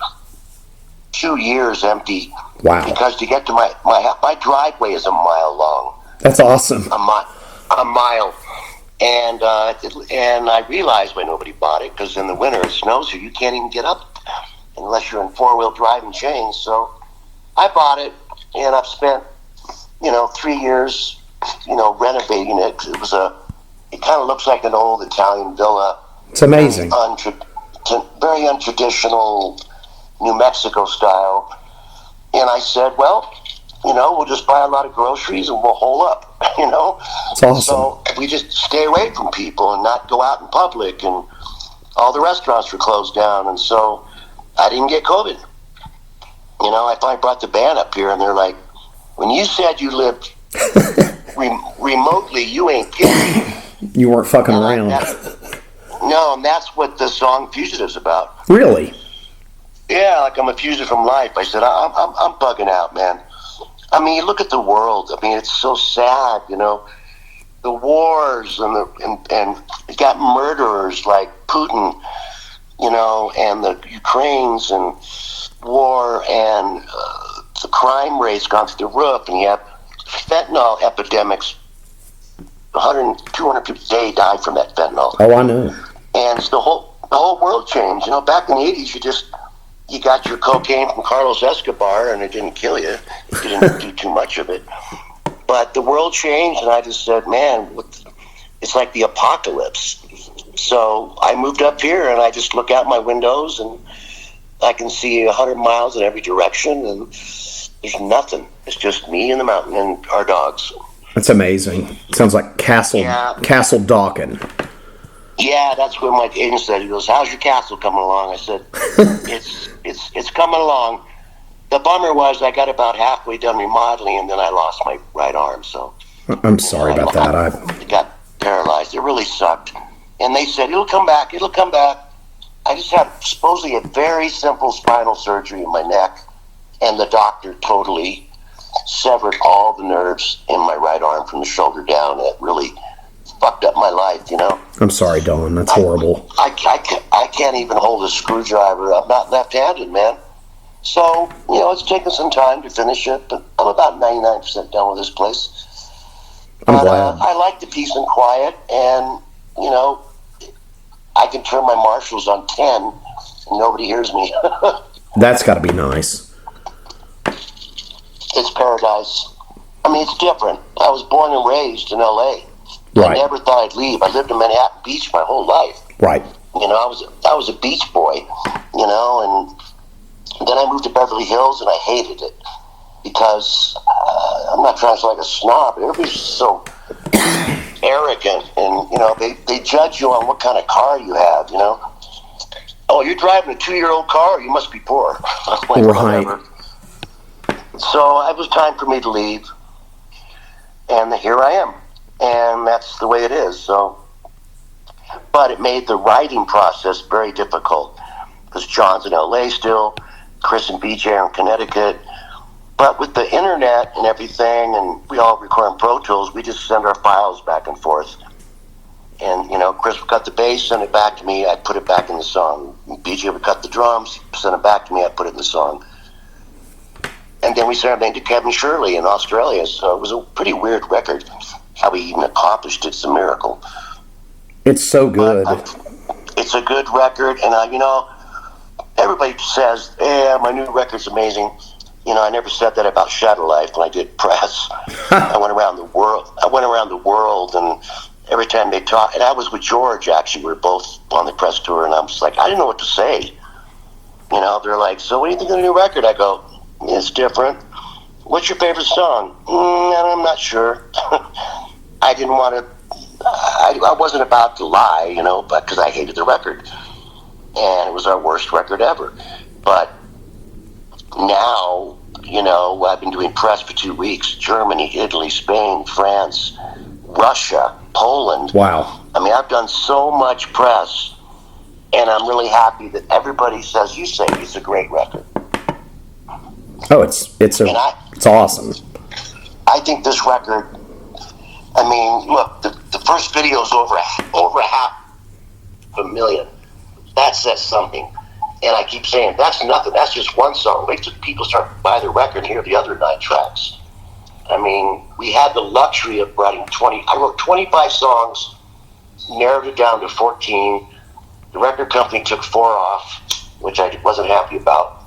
2 years empty. Wow. Because to get to my driveway is a mile long. That's awesome. A mile. And I realized why nobody bought it, because in the winter it snows here. You can't even get up unless you're in four-wheel drive and chains. So I bought it, and I've spent 3 years renovating it. It kind of looks like an old Italian villa. It's amazing. Very untraditional New Mexico style. And I said, well, we'll just buy a lot of groceries and we'll hole up, It's awesome. So we just stay away from people and not go out in public, and all the restaurants were closed down, and so I didn't get COVID. I finally brought the band up here, and they're like, when you said you lived remotely, you ain't kidding. You weren't fucking around. No, and that's what the song Fugitive's about. Really? Yeah, like I'm a fugitive from life. I said, I'm bugging out, man. I mean, you look at the world. I mean, it's so sad, the wars and you got murderers like Putin, and the Ukraines and war, and the crime rate's gone through the roof, and you have fentanyl epidemics. 100, 200 people a day die from that fentanyl. Oh, I know. And it's the the whole world changed. You know, back in the 80s, you got your cocaine from Carlos Escobar, and it didn't kill you. You didn't do too much of it. But the world changed, and I just said, man, it's like the apocalypse. So I moved up here, and I just look out my windows, and I can see 100 miles in every direction, and there's nothing. It's just me and the mountain and our dogs. That's amazing. Sounds like Castle Dokken. Yeah, that's what my agent said. He goes, "How's your castle coming along?" I said, "It's coming along." The bummer was I got about halfway done remodeling, and then I lost my right arm. So I'm sorry about that. I got paralyzed. It really sucked. And they said, "It'll come back. It'll come back." I just had supposedly a very simple spinal surgery in my neck, and the doctor totally severed all the nerves in my right arm from the shoulder down. It really fucked up my life, you know. I'm sorry, Don. That's horrible. I can't even hold a screwdriver. I'm not left-handed, man. So, you know, it's taken some time to finish it, but I'm about 99% done with this place. I'm glad. I like the peace and quiet, and, you know, I can turn my marshals on 10 and nobody hears me. That's got to be nice. It's paradise. I mean, it's different. I was born and raised in L.A. Right. I never thought I'd leave. I lived in Manhattan Beach my whole life. Right. You know, I was a beach boy, you know, and then I moved to Beverly Hills, and I hated it because I'm not trying to sound like a snob, but everybody's so arrogant, and, you know, they judge you on what kind of car you have, you know. Oh, you're driving a 2-year-old car? You must be poor. Like, right. Whatever. So it was time for me to leave, and here I am, and that's the way it is. So, but it made the writing process very difficult because John's in LA still, Chris and BJ are in Connecticut. But with the internet and everything, and we all record in Pro Tools, we just send our files back and forth. And, you know, Chris would cut the bass, send it back to me, I'd put it back in the song. BJ would cut the drums, send it back to me, I'd put it in the song. And then we started making to Kevin Shirley in Australia, so it was a pretty weird record. How we even accomplished it's a miracle. It's so good. It's a good record, and, you know, everybody says, yeah, my new record's amazing. You know, I never said that about Shadow Life when I did press. I went around the world, and every time they talk, and I was with George, actually. We were both on the press tour, and I was like, I didn't know what to say. You know, they're like, so what do you think of the new record? I go, it's different. What's your favorite song? I'm not sure. I didn't want to, I wasn't about to lie, you know, but because I hated the record. And it was our worst record ever. But now, you know, I've been doing press for 2 weeks. Germany, Italy, Spain, France, Russia, Poland. Wow. I mean, I've done so much press, and I'm really happy that everybody says, you say it's a great record. Oh, it's awesome. I think this record, I mean, look, the first video is over 500,000. That says something. And I keep saying, that's nothing. That's just one song. Wait till people start to buy the record and hear the other 9 tracks. I mean, we had the luxury of writing I wrote 25 songs, narrowed it down to 14. The record company took 4 off, which I wasn't happy about.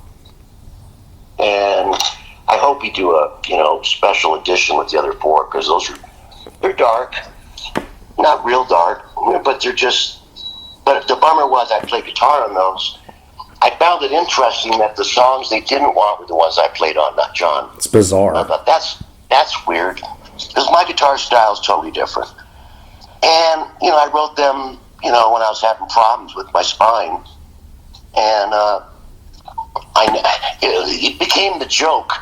And I hope we do a, you know, special edition with the other 4, because they're dark. Not real dark, but they're just, but the bummer was I played guitar on those. I found it interesting that the songs they didn't want were the ones I played on, not John. It's bizarre. I thought, that's weird, because my guitar style is totally different. And, you know, I wrote them, you know, when I was having problems with my spine. And it became the joke.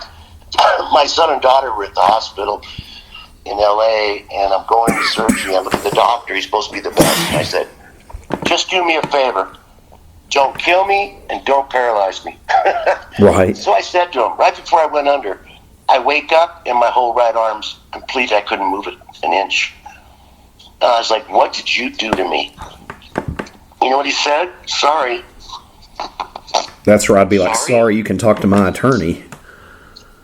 My son and daughter were at the hospital in L.A., and I'm going to surgery. I look at the doctor. He's supposed to be the best. And I said, just do me a favor. Don't kill me and don't paralyze me. Right. So I said to him, right before I went under, I wake up and my whole right arm's complete. I couldn't move it an inch. I was like, what did you do to me? You know what he said? Sorry. That's where I'd be like, sorry, you can talk to my attorney.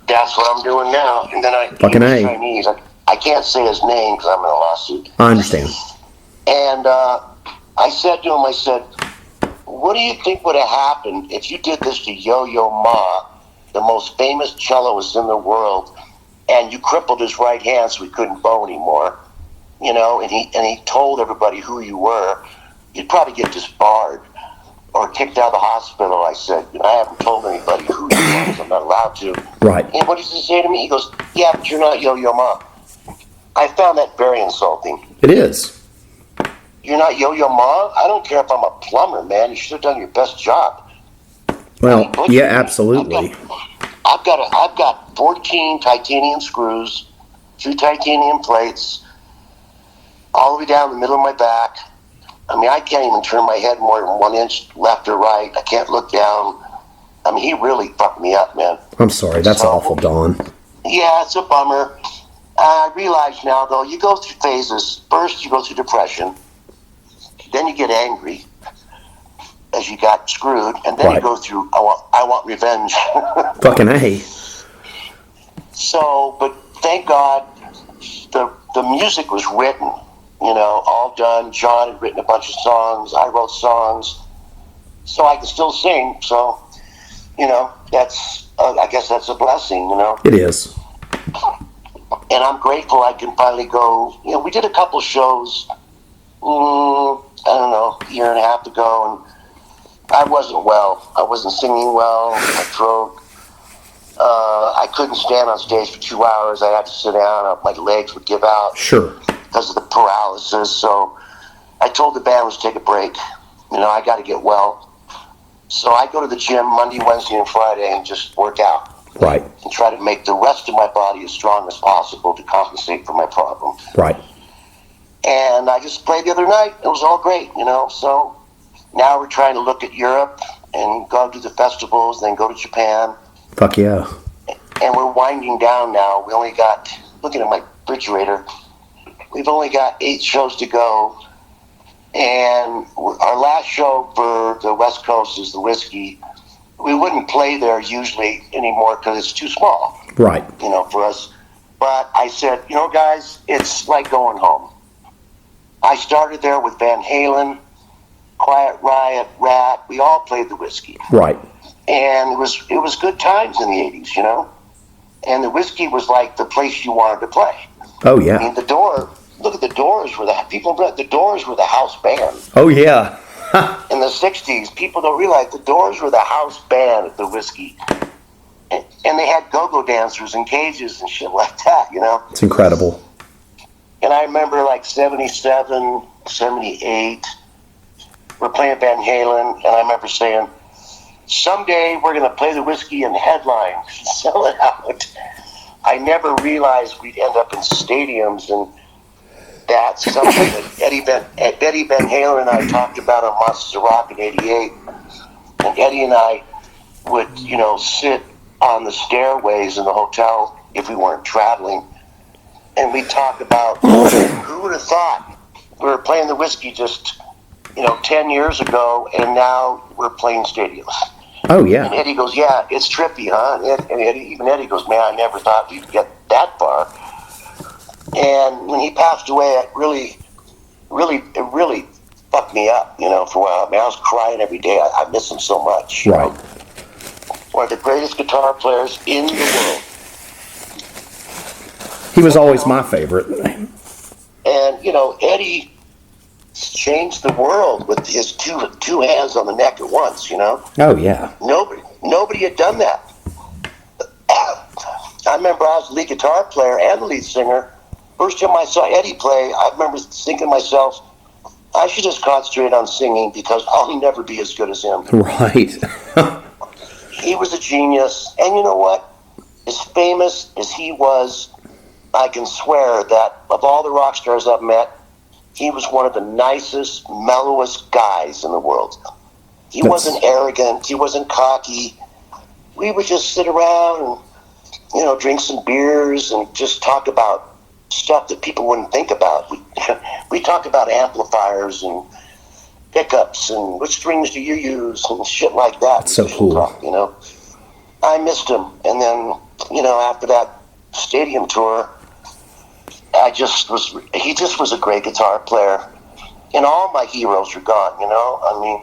That's what I'm doing now. And then Fucking A. Chinese. I can't say his name because I'm in a lawsuit. I understand. And I said to him, I said, what do you think would have happened if you did this to Yo-Yo Ma, the most famous celloist in the world, and you crippled his right hand so he couldn't bow anymore, and he told everybody who you were? You'd probably get disbarred or kicked out of the hospital. I said, I haven't told anybody who you are, I'm not allowed to. Right. And what does he say to me? He goes, yeah, but you're not Yo-Yo Ma. I found that very insulting. It is. You're not Yo-Yo Ma? I don't care if I'm a plumber, man. You should have done your best job. Well, yeah, absolutely. I've got 14 titanium screws, 2 titanium plates, all the way down the middle of my back. I mean, I can't even turn my head more than 1 inch left or right. I can't look down. I mean, he really fucked me up, man. I'm sorry. That's awful, Don. Yeah, it's a bummer. I realize now, though, you go through phases. First, you go through depression. Then you get angry as you got screwed. And then you go through, I want revenge. Fucking A. So, but thank God the music was written, all done. John had written a bunch of songs. I wrote songs. So I can still sing. So, that's, I guess that's a blessing, It is. And I'm grateful I can finally go. We did a couple shows, I don't know, a year and a half ago, and I wasn't well. I wasn't singing well. My throat. I couldn't stand on stage for 2 hours. I had to sit down. My legs would give out. Sure. Because of the paralysis. So I told the band, let's take a break. I got to get well. So I go to the gym Monday, Wednesday, and Friday and just work out. Right. And try to make the rest of my body as strong as possible to compensate for my problem. Right. And I just played the other night. It was all great, So now we're trying to look at Europe and go to the festivals, then go to Japan. Fuck yeah. And we're winding down now. We only got, looking at my refrigerator, we've only got 8 shows to go. And our last show for the West Coast is the Whiskey. We wouldn't play there usually anymore because it's too small. Right. For us. But I said, guys, it's like going home. I started there with Van Halen, Quiet Riot, Rat. We all played the Whiskey. Right. And it was good times in the 80s, And the Whiskey was like the place you wanted to play. Oh, yeah. I mean, look at the Doors were the Doors were the house band. Oh, yeah. In the 60s, people don't realize the Doors were the house band at the Whiskey. And they had go-go dancers and cages and shit like that, It's incredible. And I remember like 77, 78, we're playing Van Halen, and I remember saying, someday we're going to play the Whiskey and headline, sell it out. I never realized we'd end up in stadiums, and that's something that Eddie Van Halen and I talked about on Monsters of Rock in '88. And Eddie and I would, sit on the stairways in the hotel if we weren't traveling, and we'd talk about who would have thought we were playing the Whiskey just, 10 years ago, and now we're playing stadiums. Oh, yeah. And Eddie goes, yeah, it's trippy, huh? And Eddie goes, man, I never thought we'd get that far. And when he passed away, it really fucked me up, for a while. I mean, I was crying every day. I miss him so much. Right. One of the greatest guitar players in the world. He was always my favorite. And, Eddie changed the world with his two hands on the neck at once, Oh, yeah. Nobody had done that. I remember I was the lead guitar player and the lead singer. First time I saw Eddie play, I remember thinking to myself, I should just concentrate on singing because I'll never be as good as him. Right. He was a genius. And you know what? As famous as he was, I can swear that of all the rock stars I've met, he was one of the nicest, mellowest guys in the world. He wasn't arrogant. He wasn't cocky. We would just sit around and, drink some beers and just talk about stuff that people wouldn't think about. We talk about amplifiers and pickups and which strings do you use and shit like that. That's so cool. I missed him. And then, after that stadium tour, he just was a great guitar player. And all my heroes are gone, I mean,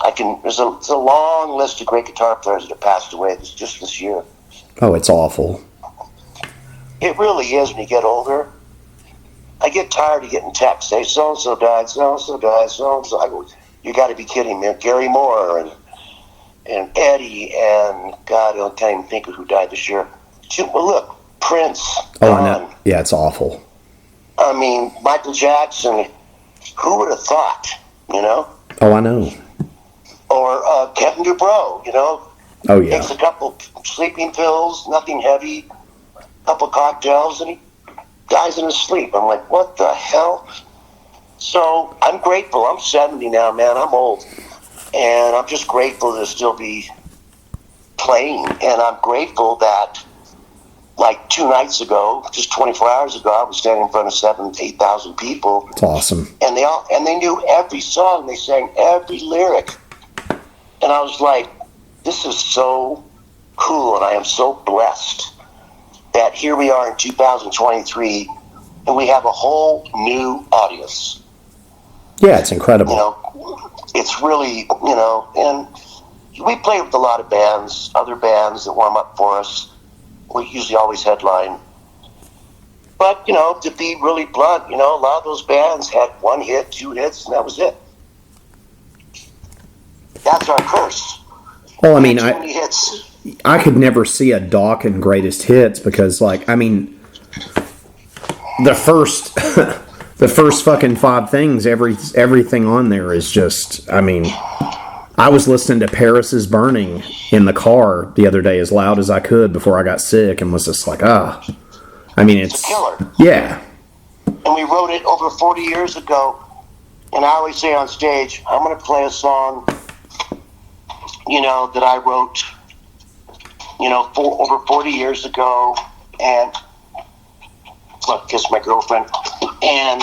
There's a long list of great guitar players that have passed away just this year. Oh, it's awful. It really is when you get older. I get tired of getting texts. Say, so-and-so died, so-and-so died, so-and-so. I go, you got to be kidding me. Gary Moore and Eddie and God, I can't even think of who died this year. Well, look, Prince. Oh, I know. Yeah, it's awful. I mean, Michael Jackson. Who would have thought, you know? Oh, I know. Or Kevin Dubrow, you know? Oh, yeah. Takes a couple sleeping pills, nothing heavy, a couple cocktails, and he dies in his sleep. I'm like, what the hell? So I'm grateful. I'm 70 now, man. I'm old. And I'm just grateful to still be playing. And I'm grateful that, like 2 nights ago, just 24 hours ago, I was standing in front of 7,000 to 8,000 people. It's awesome. And they knew every song. They sang every lyric. And I was like, this is so cool, and I am so blessed that here we are in 2023, and we have a whole new audience. Yeah, it's incredible. You know, it's really, you know, and we play with a lot of bands, other bands that warm up for us. We usually always headline. But, you know, to be really blunt, you know, a lot of those bands had 1 hit, 2 hits, and that was it. That's our curse. Well, I mean, Too many hits. I could never see a Dokken greatest hits because, like, I mean, the first the first fucking 5 things, everything on there is just, I mean, I was listening to Paris is Burning in the car the other day as loud as I could before I got sick and was just like, I mean, it's a killer. Yeah. And we wrote it over 40 years ago. And I always say on stage, I'm going to play a song, you know, that I wrote, you know, over 40 years ago, and look, kiss my girlfriend, and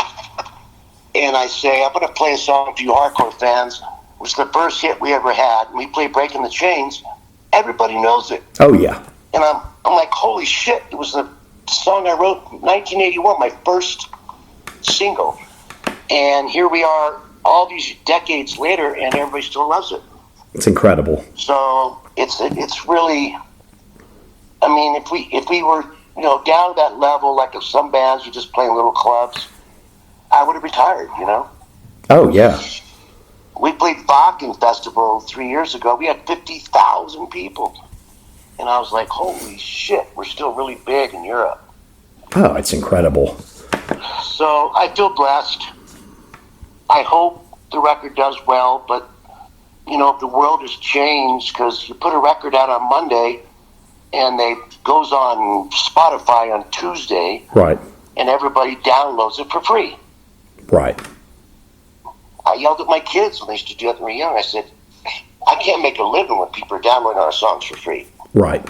I say, I'm going to play a song to you hardcore fans, which is the first hit we ever had, and we play Breaking the Chains. Everybody knows it. Oh, yeah. And I'm like, holy shit, it was the song I wrote in 1981, my first single. And here we are all these decades later, and everybody still loves it. It's incredible. So it's really, I mean, if we were, you know, down to that level, like if some bands were just playing little clubs, I would have retired, you know? Oh, yeah. We played Dokken Festival 3 years ago. We had 50,000 people. And I was like, holy shit, we're still really big in Europe. Oh, it's incredible. So I feel blessed. I hope the record does well, but, you know, the world has changed because you put a record out on Monday and it goes on Spotify on Tuesday. Right. And everybody downloads it for free. Right. I yelled at my kids when they used to do that when they were young. I said, I can't make a living when people are downloading our songs for free. Right.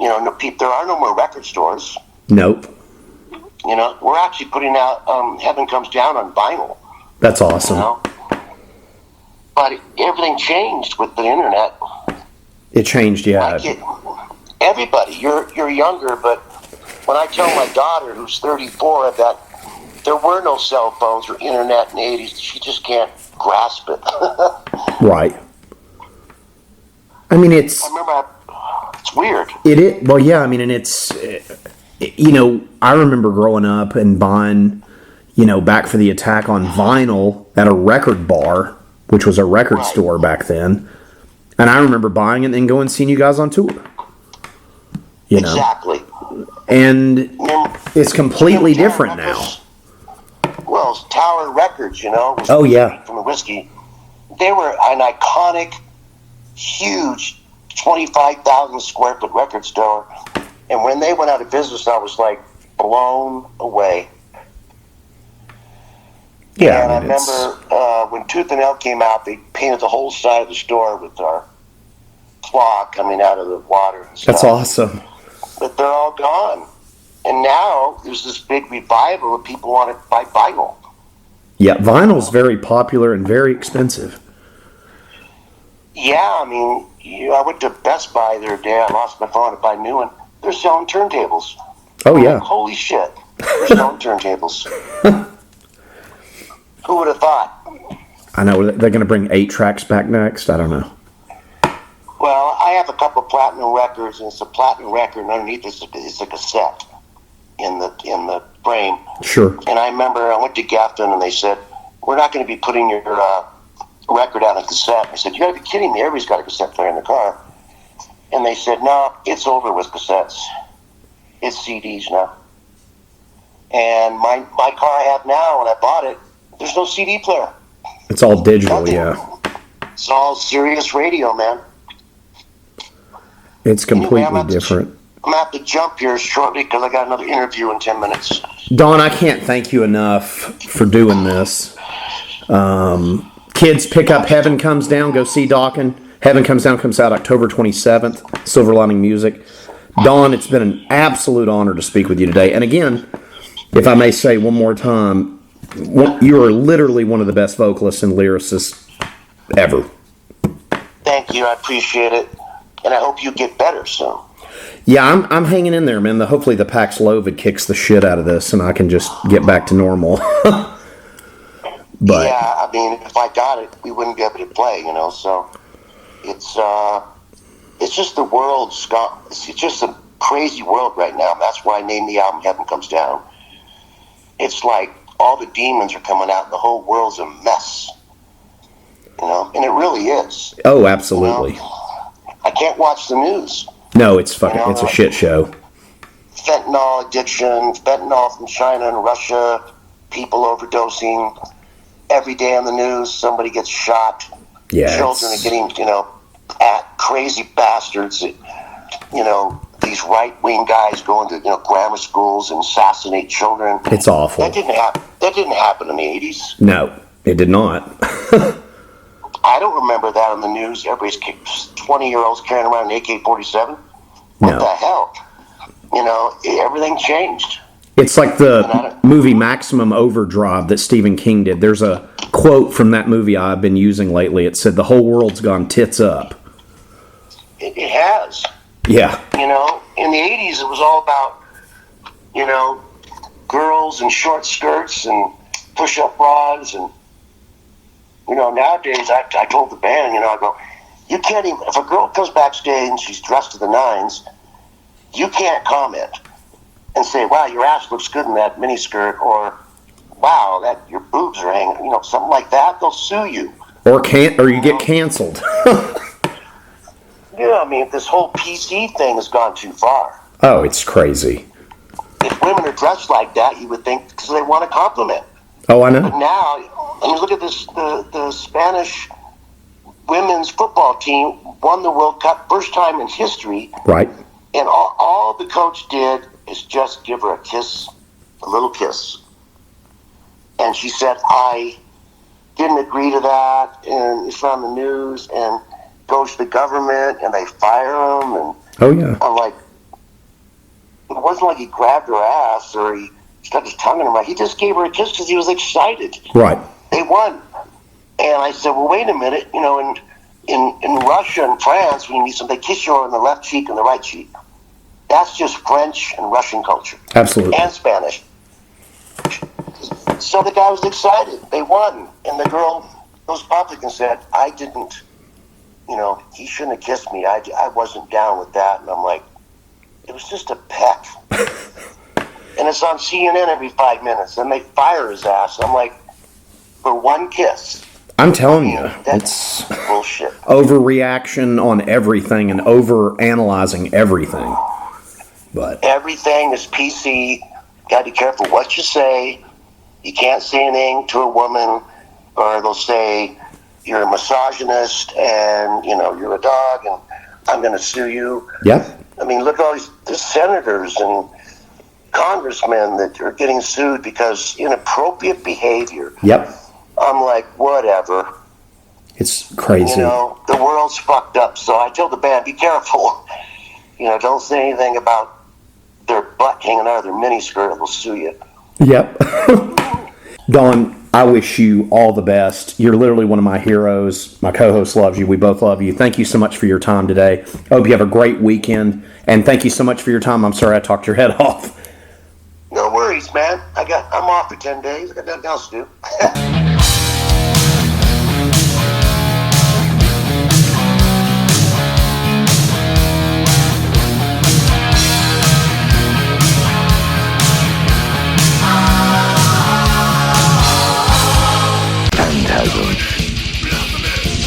You know, there are no more record stores. Nope. You know, we're actually putting out Heaven Comes Down on vinyl. That's awesome. You know? But everything changed with the internet. It changed, yeah. Everybody, you're younger, but when I tell my daughter, who's 34, that there were no cell phones or internet in the 80s, she just can't grasp it. Right. I mean, it's weird. Well, yeah, I mean, and it's, you know, I remember growing up and buying, you know, Back for the Attack on vinyl at a record bar, which was a record store back then. And I remember buying it and then going and seeing you guys on tour. You know? Exactly. And it's completely different now. Well, Tower Records, you know. Oh, yeah. From the whiskey. They were an iconic, huge, 25,000 square foot record store. And when they went out of business, I was like blown away. Yeah, and I remember when Tooth and Nail came out, they painted the whole side of the store with our claw coming out of the water and stuff. That's awesome. But they're all gone. And now there's this big revival of people want to buy vinyl. Yeah, vinyl's very popular and very expensive. Yeah, I mean, I went to Best Buy the other day. I lost my phone to buy a new one. They're selling turntables. Oh, yeah. Like, holy shit. They're selling turntables. Who would have thought? I know they're going to bring 8 tracks back next. I don't know. Well, I have a couple of platinum records, and it's a platinum record, and underneath it's a cassette in the frame. Sure. And I remember I went to Gafton, and they said, "We're not going to be putting your record out on cassette." I said, "You got to be kidding me! Everybody's got a cassette player in the car." And they said, "No, it's over with cassettes. It's CDs now." And my car I have now, when I bought it, there's no CD player. It's all digital, Nothing. yeah. It's all Sirius radio, man. It's completely Anyway, different. I'm going to have to jump here shortly because I got another interview in 10 minutes. Don, I can't thank you enough for doing this. Kids, pick up Heaven Comes Down. Go see Dokken. Heaven Comes Down comes out October 27th. Silver Lining Music. Don, it's been an absolute honor to speak with you today. And again, if I may say one more time, you are literally one of the best vocalists and lyricists ever. Thank you. I appreciate it. And I hope you get better soon. Yeah, I'm hanging in there, man. Hopefully the Paxlovid kicks the shit out of this and I can just get back to normal. But yeah, I mean, if I got it, we wouldn't be able to play, so it's just the world's gone. It's just a crazy world right now. That's why I named the album Heaven Comes Down. It's like all the demons are coming out and the whole world's a mess. And it really is. Oh, absolutely. I can't watch the news. No, it's fucking, it's a shit show. Fentanyl addiction, fentanyl from China and Russia, people overdosing. Every day on the news, somebody gets shot. Yeah, Children are getting, at crazy bastards. These right-wing guys go into, grammar schools and assassinate children. It's awful. That didn't happen in the 80s. No, it did not. I don't remember that on the news. Everybody's 20-year-olds carrying around an AK-47. What No. the hell? Everything changed. It's like the movie Maximum Overdrive that Stephen King did. There's a quote from that movie I've been using lately. It said, "The whole world's gone tits up." It has. Yeah. In the 80s, it was all about, girls and short skirts and push-up bras. And, nowadays, I told the band, I go, you can't even, if a girl comes backstage and she's dressed to the nines, you can't comment and say, "Wow, your ass looks good in that miniskirt," or "Wow, your boobs are hanging," something like that. They'll sue you. Or you get canceled. Yeah, I mean, this whole PC thing has gone too far. Oh, it's crazy. If women are dressed like that, you would think because they want a compliment. Oh, I But know. now, look at this: the Spanish women's football team won the World Cup first time in history, Right. and all the coach did is just give her a little kiss, and she said, "I didn't agree to that," and it's on the news, and goes to the government, and they fire him, and Oh, yeah. I'm like, it wasn't like he grabbed her ass or he stuck his tongue in her mouth. He just gave her a kiss because he was excited. Right. They won. And I said, well, wait a minute. In Russia and France, when you meet somebody, they kiss you on the left cheek and the right cheek. That's just French and Russian culture. Absolutely. And Spanish. So the guy was excited. They won. And the girl goes public and said, I didn't, he shouldn't have kissed me. I wasn't down with that. And I'm like, it was just a peck. And it's on CNN every 5 minutes. And they fire his ass. I'm like, for one kiss. I'm telling you, That's it's bullshit. overreaction on everything and over-analyzing everything. But Everything is PC. Got to be careful what you say. You can't say anything to a woman, or they'll say you're a misogynist and you're a dog, and I'm going to sue you. yep. I mean, look at all these senators and congressmen that are getting sued because inappropriate behavior. Yep. I'm like, whatever. It's crazy. The world's fucked up. So I tell the band, be careful. Don't say anything about their butt hanging out of their miniskirt. They'll sue you. Yep. Don, I wish you all the best. You're literally one of my heroes. My co-host loves you. We both love you. Thank you so much for your time today. I hope you have a great weekend. And thank you so much for your time. I'm sorry I talked your head off. No worries, man. I'm off for 10 days. I got nothing else to do.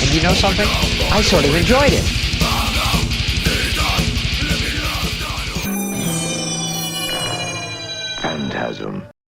And you know something? I sort of enjoyed it. Phantasm.